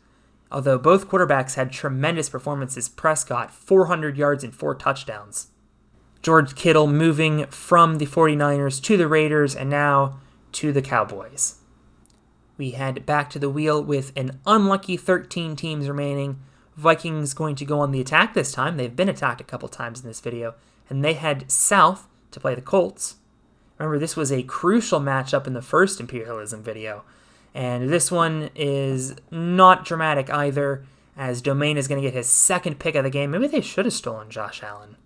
Although both quarterbacks had tremendous performances. Prescott, 400 yards and 4 touchdowns. George Kittle moving from the 49ers to the Raiders and now to the Cowboys. We head back to the wheel with an unlucky 13 teams remaining. Vikings going to go on the attack this time. They've been attacked a couple times in this video. And they head south to play the Colts. Remember, this was a crucial matchup in the first Imperialism video. And this one is not dramatic either, as Domain is going to get his second pick of the game. Maybe they should have stolen Josh Allen.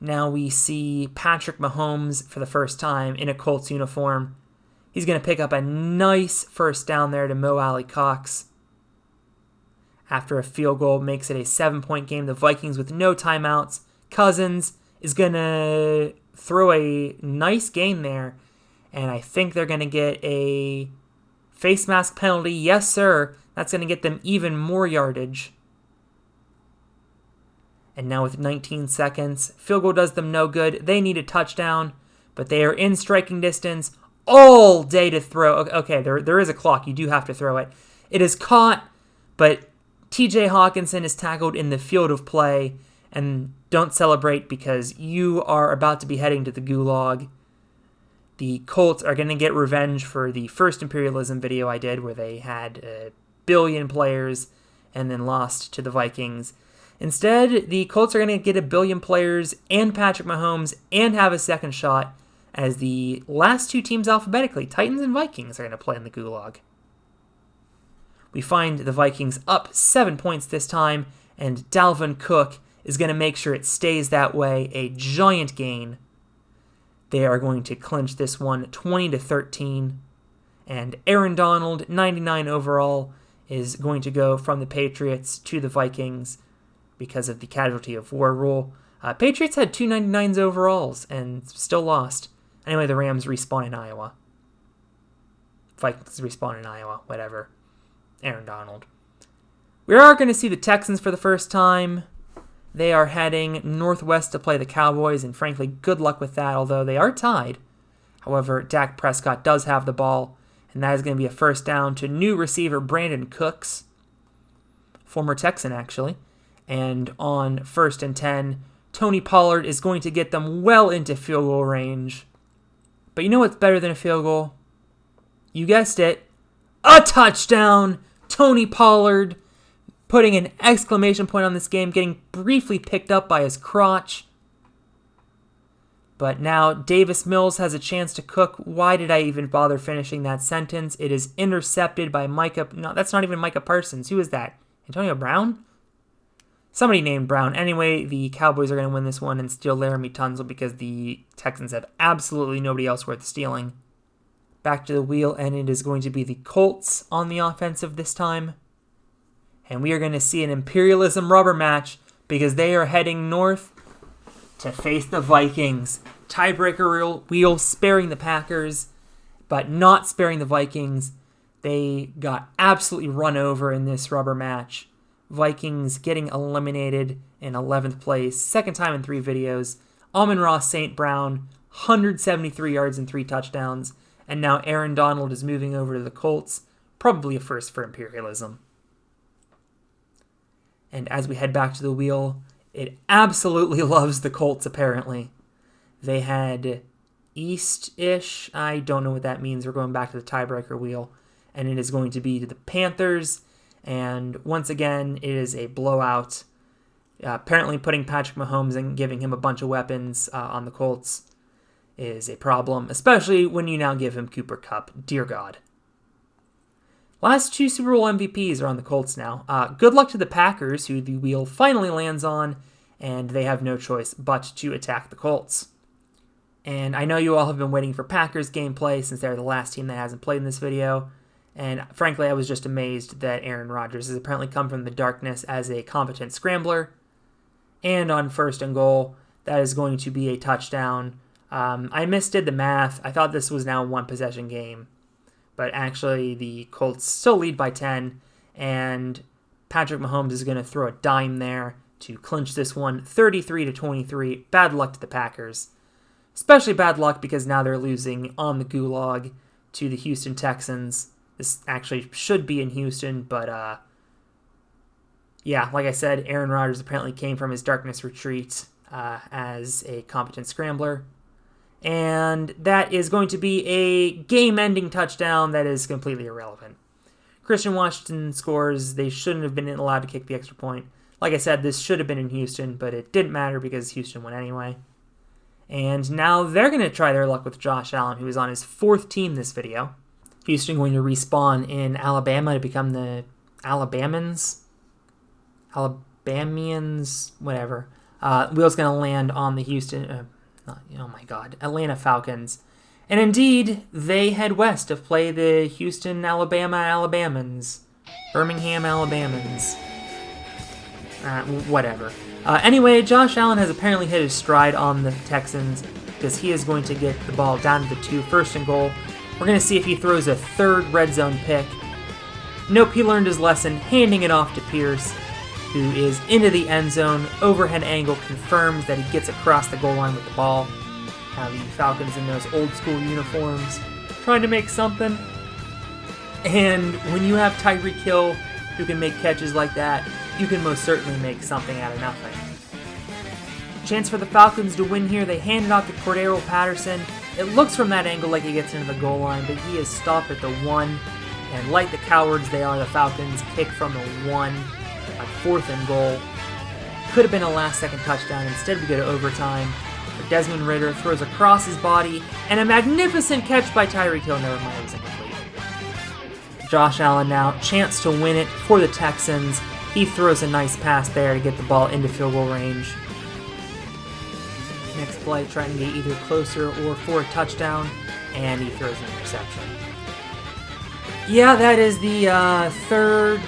Now we see Patrick Mahomes for the first time in a Colts uniform. He's going to pick up a nice first down there to Mo Alley Cox. After a field goal makes it a 7-point game, the Vikings with no timeouts. Cousins is going to throw a nice game there, and I think they're going to get a face mask penalty. Yes, sir. That's going to get them even more yardage. And now with 19 seconds, field goal does them no good. They need a touchdown, but they are in striking distance all day to throw. Okay, there is a clock. You do have to throw it. It is caught, but TJ Hawkinson is tackled in the field of play, and don't celebrate because you are about to be heading to the Gulag. The Colts are going to get revenge for the first Imperialism video I did where they had a billion players and then lost to the Vikings. Instead, the Colts are going to get a billion players and Patrick Mahomes and have a second shot as the last two teams alphabetically, Titans and Vikings, are going to play in the Gulag. We find the Vikings up 7 points this time, and Dalvin Cook is going to make sure it stays that way. A giant gain. They are going to clinch this one 20-13. And Aaron Donald, 99 overall, is going to go from the Patriots to the Vikings because of the casualty of war rule. Patriots had 299s overalls and still lost. Anyway, the Rams respawn in Iowa. Vikings respawn in Iowa, whatever. Aaron Donald. We are going to see the Texans for the first time. They are heading northwest to play the Cowboys, and frankly, good luck with that, although they are tied. However, Dak Prescott does have the ball, and that is going to be a first down to new receiver Brandon Cooks, former Texan actually. And on 1st and 10, Tony Pollard is going to get them well into field goal range. But you know what's better than a field goal? You guessed it. A touchdown! Tony Pollard putting an exclamation point on this game, getting briefly picked up by his crotch. But now Davis Mills has a chance to cook. Why did I even bother finishing that sentence? It is intercepted by Micah. No, that's not even Micah Parsons. Who is that? Antonio Brown? Somebody named Brown. Anyway, the Cowboys are going to win this one and steal Laramie Tunsil because the Texans have absolutely nobody else worth stealing. Back to the wheel, and it is going to be the Colts on the offensive this time. And we are going to see an Imperialism rubber match because they are heading north to face the Vikings. Tiebreaker wheel sparing the Packers, but not sparing the Vikings. They got absolutely run over in this rubber match. Vikings getting eliminated in 11th place, second time in 3 videos. Amon-Ra St. Brown, 173 yards and 3 touchdowns. And now Aaron Donald is moving over to the Colts, probably a first for Imperialism. And as we head back to the wheel, it absolutely loves the Colts, apparently. They had East-ish. I don't know what that means. We're going back to the tiebreaker wheel. And it is going to be to the Panthers. And once again, it is a blowout. Apparently putting Patrick Mahomes and giving him a bunch of weapons on the Colts is a problem, especially when you now give him Cooper Kupp. Dear God. Last 2 Super Bowl MVPs are on the Colts now. Good luck to the Packers, who the wheel finally lands on, and they have no choice but to attack the Colts. And I know you all have been waiting for Packers gameplay since they're the last team that hasn't played in this video. And frankly, I was just amazed that Aaron Rodgers has apparently come from the darkness as a competent scrambler. And on 1st and goal, that is going to be a touchdown. I misdid the math. I thought this was now a 1-possession game. But actually, the Colts still lead by 10. And Patrick Mahomes is going to throw a dime there to clinch this one 33-23. Bad luck to the Packers. Especially bad luck because now they're losing on the Gulag to the Houston Texans. This actually should be in Houston, but yeah, like I said, Aaron Rodgers apparently came from his darkness retreat as a competent scrambler. And that is going to be a game-ending touchdown that is completely irrelevant. Christian Washington scores. They shouldn't have been allowed to kick the extra point. Like I said, this should have been in Houston, but it didn't matter because Houston won anyway. And now they're going to try their luck with Josh Allen, who is on his 4th team this video. Houston going to respawn in Alabama to become the Alabamians, whatever. Wheel's going to land on the Atlanta Falcons. And indeed, they head west to play the Houston, Alabamans. Birmingham, Alabamans. Whatever. Anyway, Josh Allen has apparently hit his stride on the Texans because he is going to get the ball down to the 2, 1st and goal. We're going to see if he throws a 3rd red zone pick. Nope, he learned his lesson, handing it off to Pierce, who is into the end zone. Overhead angle confirms that he gets across the goal line with the ball. Now the Falcons in those old school uniforms, trying to make something. And when you have Tyreek Hill, who can make catches like that, you can most certainly make something out of nothing. Chance for the Falcons to win here. They hand it off to Cordero Patterson. It looks from that angle like he gets into the goal line, but he is stopped at the 1. And like the cowards they are, the Falcons kick from the 1 on 4th and goal. Could have been a last-second touchdown. Instead, we go to overtime. But Desmond Ridder throws across his body, and a magnificent catch by Tyreek Hill. Never mind, it was incomplete. Josh Allen now, chance to win it for the Texans. He throws a nice pass there to get the ball into field goal range. Next play, trying to get either closer or for a touchdown, and he throws an interception. Yeah, that is the third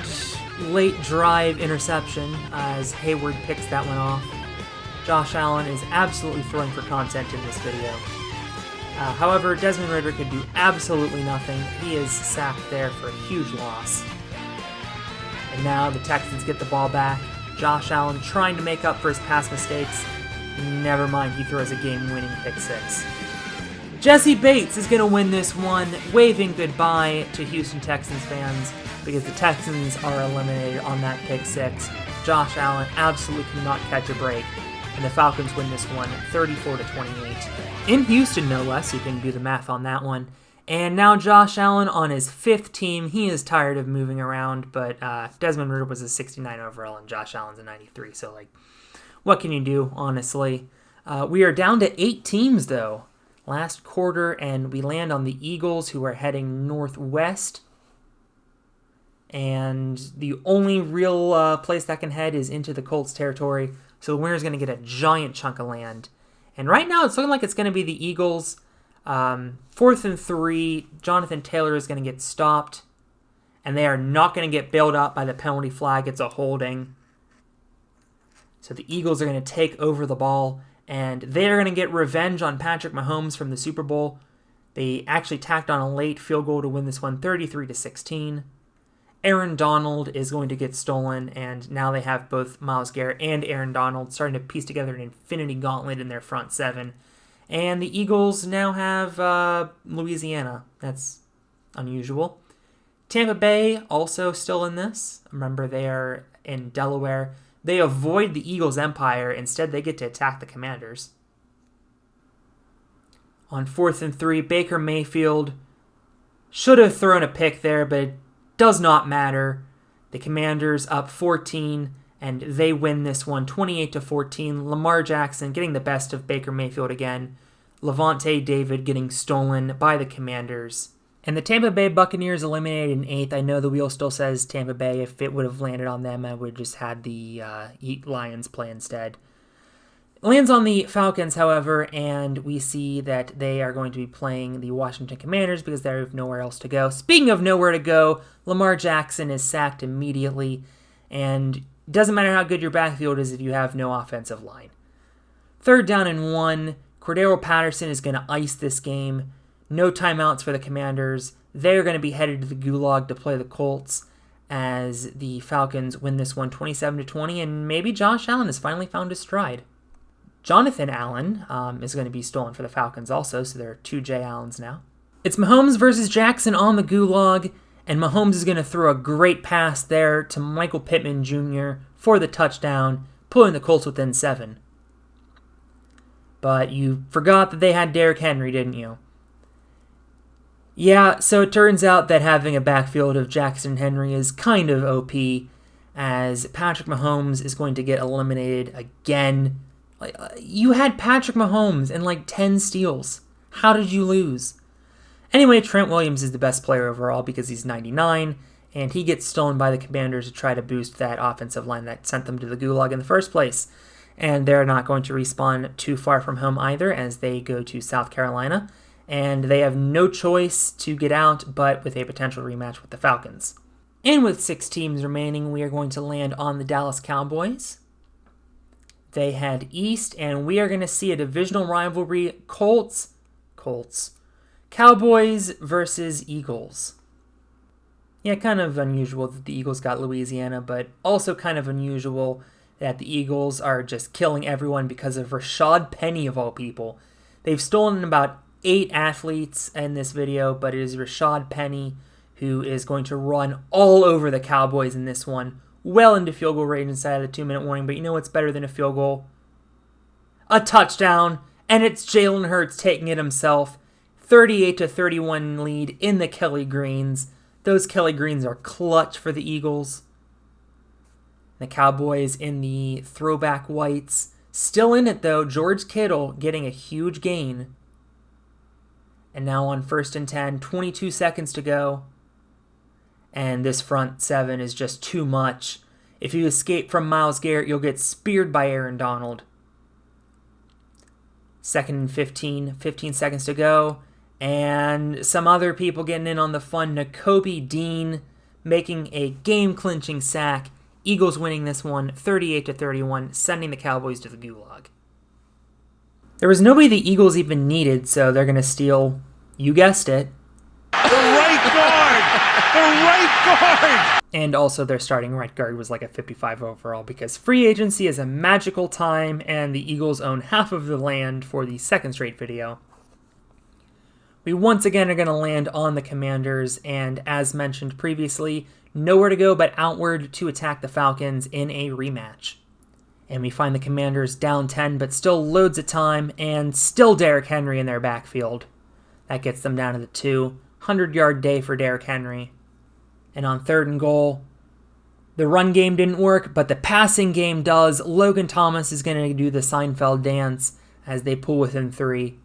late drive interception as Hayward picks that one off. Josh Allen is absolutely throwing for content in this video. However, Desmond Ridder could do absolutely nothing. He is sacked there for a huge loss. And now the Texans get the ball back. Josh Allen trying to make up for his past mistakes. Never mind, he throws a game-winning pick six. Jesse Bates is going to win this one, waving goodbye to Houston Texans fans because the Texans are eliminated on that pick six. Josh Allen absolutely cannot catch a break, and the Falcons win this one 34-28. In Houston, no less. You can do the math on that one. And now Josh Allen on his fifth team. He is tired of moving around, but Desmond Ridder was a 69 overall, and Josh Allen's a 93, so what can you do, honestly? We are down to 8 teams, though. Last quarter, and we land on the Eagles, who are heading northwest. And the only real place that can head is into the Colts territory. So the winner's going to get a giant chunk of land. And right now, it's looking like it's going to be the Eagles. 4th and 3, Jonathan Taylor is going to get stopped. And they are not going to get bailed out by the penalty flag. It's a holding. So the Eagles are going to take over the ball, and they're going to get revenge on Patrick Mahomes from the Super Bowl. They actually tacked on a late field goal to win this one 33-16. Aaron Donald is going to get stolen, and now they have both Myles Garrett and Aaron Donald starting to piece together an infinity gauntlet in their front seven. And the Eagles now have Louisiana. That's unusual. Tampa Bay also still in this. Remember, they are in Delaware. They avoid the Eagles' empire. Instead, they get to attack the Commanders. On 4th and 3, Baker Mayfield should have thrown a pick there, but it does not matter. The Commanders up 14, and they win this one 28-14. Lamar Jackson getting the best of Baker Mayfield again. Levante David getting stolen by the Commanders. And the Tampa Bay Buccaneers eliminated in 8th. I know the wheel still says Tampa Bay. If it would have landed on them, I would have just had the Lions play instead. It lands on the Falcons, however, and we see that they are going to be playing the Washington Commanders because they have nowhere else to go. Speaking of nowhere to go, Lamar Jackson is sacked immediately, and it doesn't matter how good your backfield is if you have no offensive line. 3rd down and 1, Cordero Patterson is going to ice this game. No timeouts for the Commanders. They're going to be headed to the Gulag to play the Colts as the Falcons win this one 27-20, and maybe Josh Allen has finally found his stride. Jonathan Allen is going to be stolen for the Falcons also, so there are 2 Jay Allens now. It's Mahomes versus Jackson on the Gulag, and Mahomes is going to throw a great pass there to Michael Pittman Jr. for the touchdown, pulling the Colts within 7. But you forgot that they had Derek Henry, didn't you? Yeah, so it turns out that having a backfield of Jackson and Henry is kind of OP, as Patrick Mahomes is going to get eliminated again. You had Patrick Mahomes and 10 steals. How did you lose? Anyway, Trent Williams is the best player overall because he's 99, and he gets stolen by the Commanders to try to boost that offensive line that sent them to the Gulag in the first place. And they're not going to respawn too far from home either, as they go to South Carolina. And they have no choice to get out but with a potential rematch with the Falcons. And with 6 teams remaining, we are going to land on the Dallas Cowboys. They head east, and we are going to see a divisional rivalry, Cowboys versus Eagles. Yeah, kind of unusual that the Eagles got Louisiana, but also kind of unusual that the Eagles are just killing everyone because of Rashad Penny of all people. They've stolen about 8 athletes in this video, but it is Rashad Penny who is going to run all over the Cowboys in this one, well into field goal range inside of the 2-minute warning. But you know what's better than a field goal? A touchdown, and it's Jalen Hurts taking it himself. 38-31 lead in the Kelly Greens. Those Kelly Greens are clutch for the Eagles. The Cowboys in the throwback whites. Still in it though, George Kittle getting a huge gain. And now on 1st and 10, 22 seconds to go. And this front 7 is just too much. If you escape from Myles Garrett, you'll get speared by Aaron Donald. 2nd and 15 seconds to go. And some other people getting in on the fun. Nakobe Dean making a game-clinching sack. Eagles winning this one 38-31, sending the Cowboys to the Gulag. There was nobody the Eagles even needed, so they're going to steal, you guessed it, the right guard! The right guard! And also their starting right guard was like a 55 overall because free agency is a magical time and the Eagles own half of the land for the second straight video. We once again are going to land on the Commanders, and as mentioned previously, nowhere to go but outward to attack the Falcons in a rematch. And we find the Commanders down 10, but still loads of time, and still Derek Henry in their backfield. That gets them down to the 2. 100-yard day for Derek Henry. And on 3rd and goal, the run game didn't work, but the passing game does. Logan Thomas is going to do the Seinfeld dance as they pull within 3.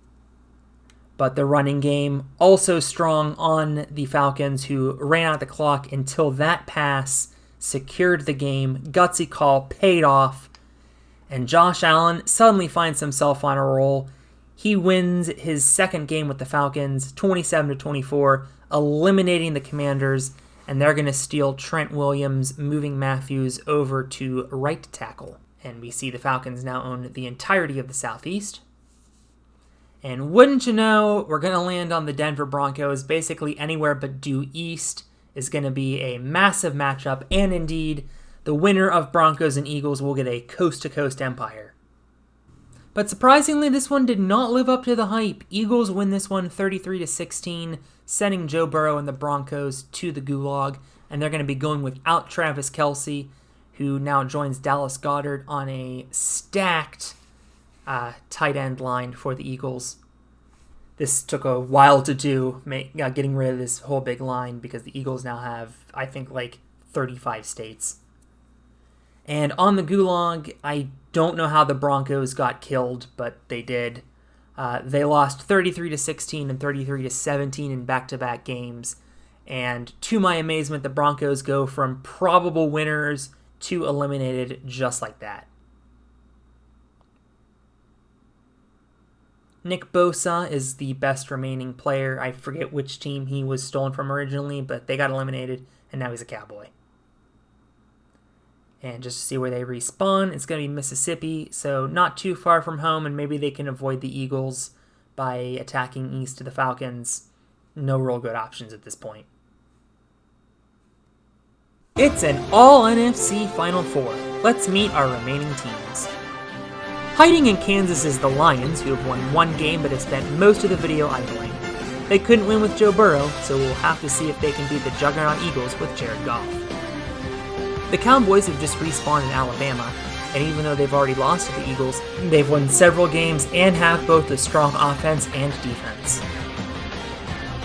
But the running game also strong on the Falcons, who ran out the clock until that pass secured the game. Gutsy call paid off. And Josh Allen suddenly finds himself on a roll. He wins his second game with the Falcons, 27-24, eliminating the Commanders. And they're going to steal Trent Williams, moving Matthews over to right tackle. And we see the Falcons now own the entirety of the Southeast. And wouldn't you know, we're going to land on the Denver Broncos. Basically anywhere but due east is going to be a massive matchup. And indeed, the winner of Broncos and Eagles will get a coast-to-coast empire. But surprisingly, this one did not live up to the hype. Eagles win this one 33-16, sending Joe Burrow and the Broncos to the Gulag. And they're going to be going without Travis Kelce, who now joins Dallas Goedert on a stacked tight end line for the Eagles. This took a while to do, getting rid of this whole big line, because the Eagles now have, I think, like 35 states. And on the Gulag, I don't know how the Broncos got killed, but they did. They lost 33-16 and 33-17 in back-to-back games. And to my amazement, the Broncos go from probable winners to eliminated just like that. Nick Bosa is the best remaining player. I forget which team he was stolen from originally, but they got eliminated, and now he's a Cowboy. And just to see where they respawn, it's going to be Mississippi, so not too far from home, and maybe they can avoid the Eagles by attacking east to the Falcons. No real good options at this point. It's an all-NFC Final Four. Let's meet our remaining teams. Hiding in Kansas is the Lions, who have won one game but have spent most of the video idling. They couldn't win with Joe Burrow, so we'll have to see if they can beat the juggernaut Eagles with Jared Goff. The Cowboys have just respawned in Alabama, and even though they've already lost to the Eagles, they've won several games and have both a strong offense and defense.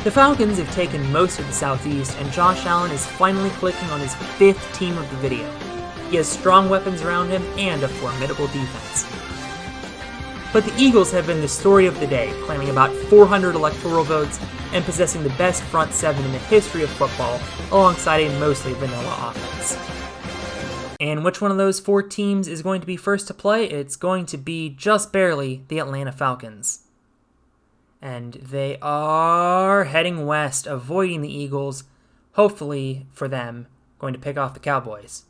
The Falcons have taken most of the Southeast, and Josh Allen is finally clicking on his 5th team of the video. He has strong weapons around him and a formidable defense. But the Eagles have been the story of the day, claiming about 400 electoral votes and possessing the best front 7 in the history of football, alongside a mostly vanilla offense. And which one of those 4 teams is going to be first to play? It's going to be just barely the Atlanta Falcons. And they are heading west, avoiding the Eagles, hopefully for them, going to pick off the Cowboys.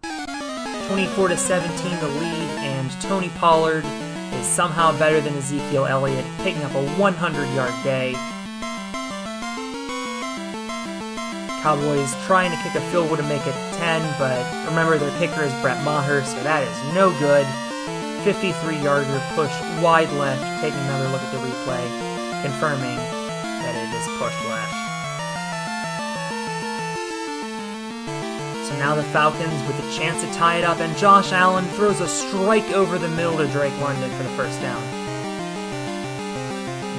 24-17 the lead, and Tony Pollard is somehow better than Ezekiel Elliott, picking up a 100-yard day. Cowboys trying to kick a field goal to make it 10, but remember their kicker is Brett Maher, so that is no good. 53-yarder push wide left, taking another look at the replay, confirming that it is pushed left. So now the Falcons with a chance to tie it up, and Josh Allen throws a strike over the middle to Drake London for the first down.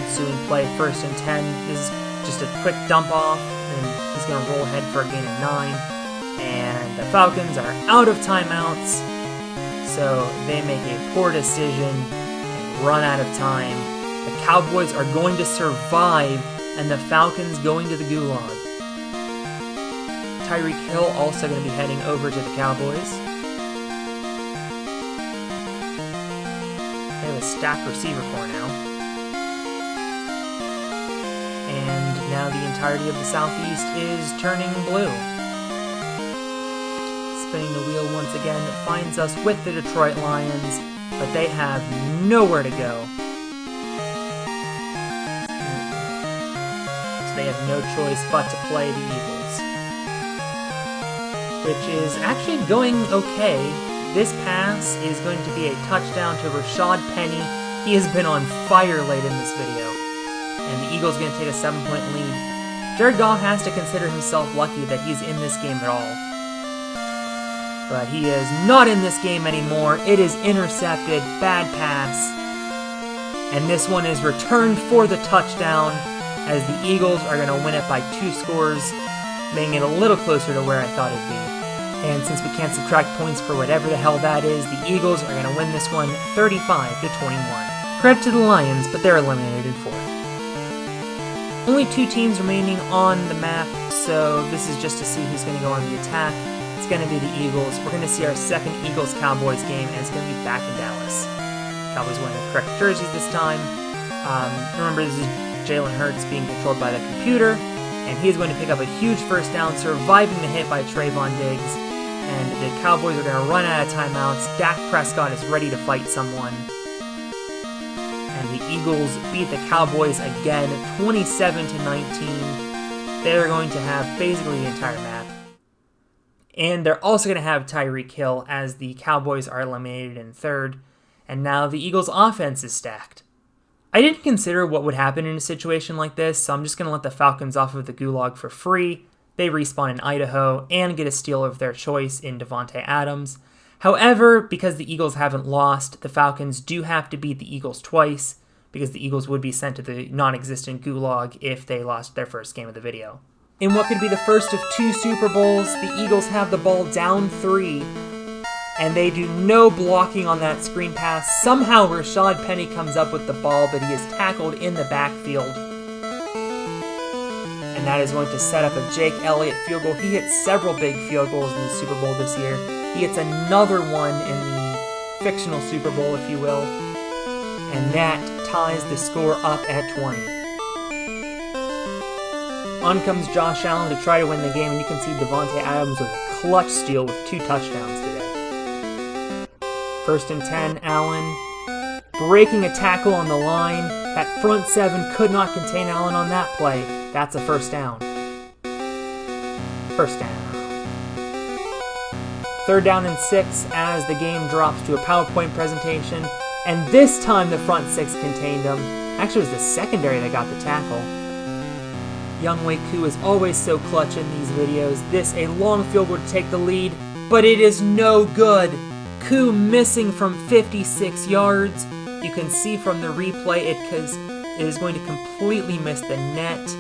Ensuing play, 1st and 10. This is just a quick dump off, and he's going to roll ahead for a gain of 9. And the Falcons are out of timeouts, so they make a poor decision and run out of time. The Cowboys are going to survive, and the Falcons going to the Gulag. Tyreek Hill also going to be heading over to the Cowboys. They have a stacked receiver core now. And now the entirety of the Southeast is turning blue. Spinning the wheel once again finds us with the Detroit Lions, but they have nowhere to go. So they have no choice but to play the Eagles, which is actually going okay. This pass is going to be a touchdown to Rashad Penny. He has been on fire late in this video. And the Eagles are going to take a 7-point lead. Jared Goff has to consider himself lucky that he's in this game at all. But he is not in this game anymore. It is intercepted, bad pass. And this one is returned for the touchdown, as the Eagles are going to win it by 2 scores, making it a little closer to where I thought it'd be. And since we can't subtract points for whatever the hell that is, the Eagles are going to win this one 35-21. Credit to the Lions, but they're eliminated in 4th. Only 2 teams remaining on the map, so this is just to see who's going to go on the attack. It's going to be the Eagles. We're going to see our second Eagles-Cowboys game, and it's going to be back in Dallas. Cowboys wearing the correct jerseys this time. Remember, this is Jalen Hurts being controlled by the computer, and he is going to pick up a huge first down, surviving the hit by Trayvon Diggs. And the Cowboys are going to run out of timeouts. Dak Prescott is ready to fight someone. And the Eagles beat the Cowboys again, 27-19. They're going to have basically the entire map. And they're also going to have Tyreek Hill, as the Cowboys are eliminated in 3rd. And now the Eagles' offense is stacked. I didn't consider what would happen in a situation like this, so I'm just going to let the Falcons off of the Gulag for free. They respawn in Idaho and get a steal of their choice in Devontae Adams. However, because the Eagles haven't lost, the Falcons do have to beat the Eagles twice, because the Eagles would be sent to the non-existent Gulag if they lost their first game of the video. In what could be the first of 2 Super Bowls, the Eagles have the ball down 3, and they do no blocking on that screen pass. Somehow Rashad Penny comes up with the ball, but he is tackled in the backfield. And that is going to set up a Jake Elliott field goal. He hit several big field goals in the Super Bowl this year. He hits another one in the fictional Super Bowl, if you will. And that ties the score up at 20. On comes Josh Allen to try to win the game, and you can see Devontae Adams with a clutch steal with 2 touchdowns today. 1st and 10, Allen breaking a tackle on the line. That front 7 could not contain Allen on that play. That's a first down. 1st down. 3rd down and 6 as the game drops to a PowerPoint presentation. And this time the front 6 contained him. Actually, it was the secondary that got the tackle. Younghoe Koo is always so clutch in these videos. This, a long field goal to take the lead, but it is no good. Koo missing from 56 yards. You can see from the replay it is going to completely miss the net.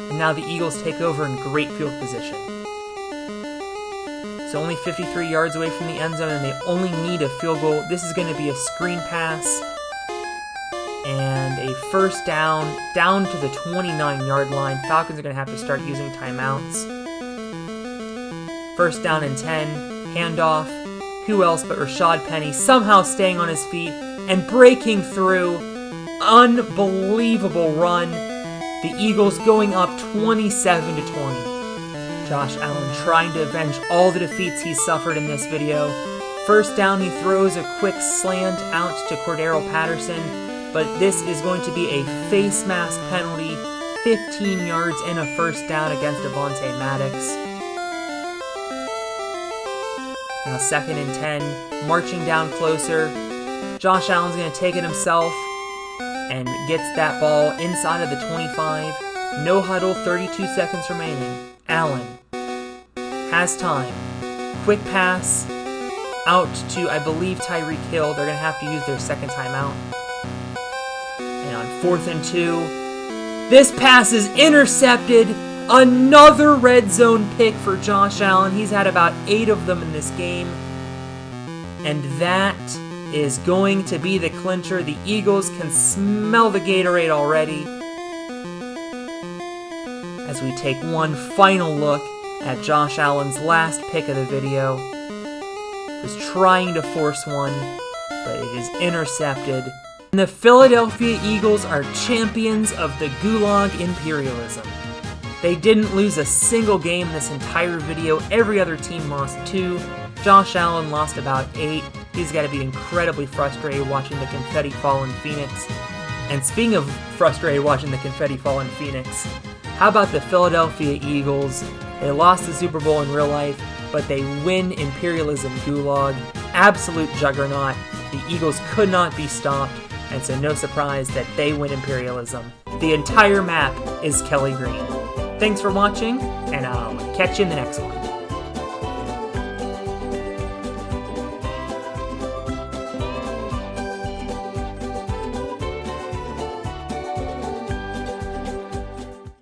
And now the Eagles take over in great field position. So only 53 yards away from the end zone, and they only need a field goal. This is going to be a screen pass. And a first down to the 29-yard line. Falcons are going to have to start using timeouts. 1st down and 10, handoff. Who else but Rashad Penny somehow staying on his feet and breaking through. Unbelievable run. The Eagles going up 27-20. Josh Allen trying to avenge all the defeats he's suffered in this video. 1st down, he throws a quick slant out to Cordero Patterson. But this is going to be a face mask penalty, 15 yards and a 1st down against Devontae Maddox. Now 2nd and 10, marching down closer. Josh Allen's going to take it himself and gets that ball inside of the 25. No huddle, 32 seconds remaining. Allen has time. Quick pass out to, I believe, Tyreek Hill. They're going to have to use their 2nd timeout. And on 4th and 2, this pass is intercepted. Another red zone pick for Josh Allen. He's had about 8 of them in this game. And that is going to be the clincher. The Eagles can smell the Gatorade already. As we take one final look at Josh Allen's last pick of the video. Was trying to force one, but it is intercepted. And the Philadelphia Eagles are champions of the Gulag Imperialism. They didn't lose a single game this entire video. Every other team lost 2. Josh Allen lost about 8. He's got to be incredibly frustrated watching the confetti fall in Phoenix. And speaking of frustrated watching the confetti fall in Phoenix, how about the Philadelphia Eagles? They lost the Super Bowl in real life, but they win Imperialism Gulag. Absolute juggernaut. The Eagles could not be stopped, and so no surprise that they win Imperialism. The entire map is Kelly Green. Thanks for watching, and I'll catch you in the next one.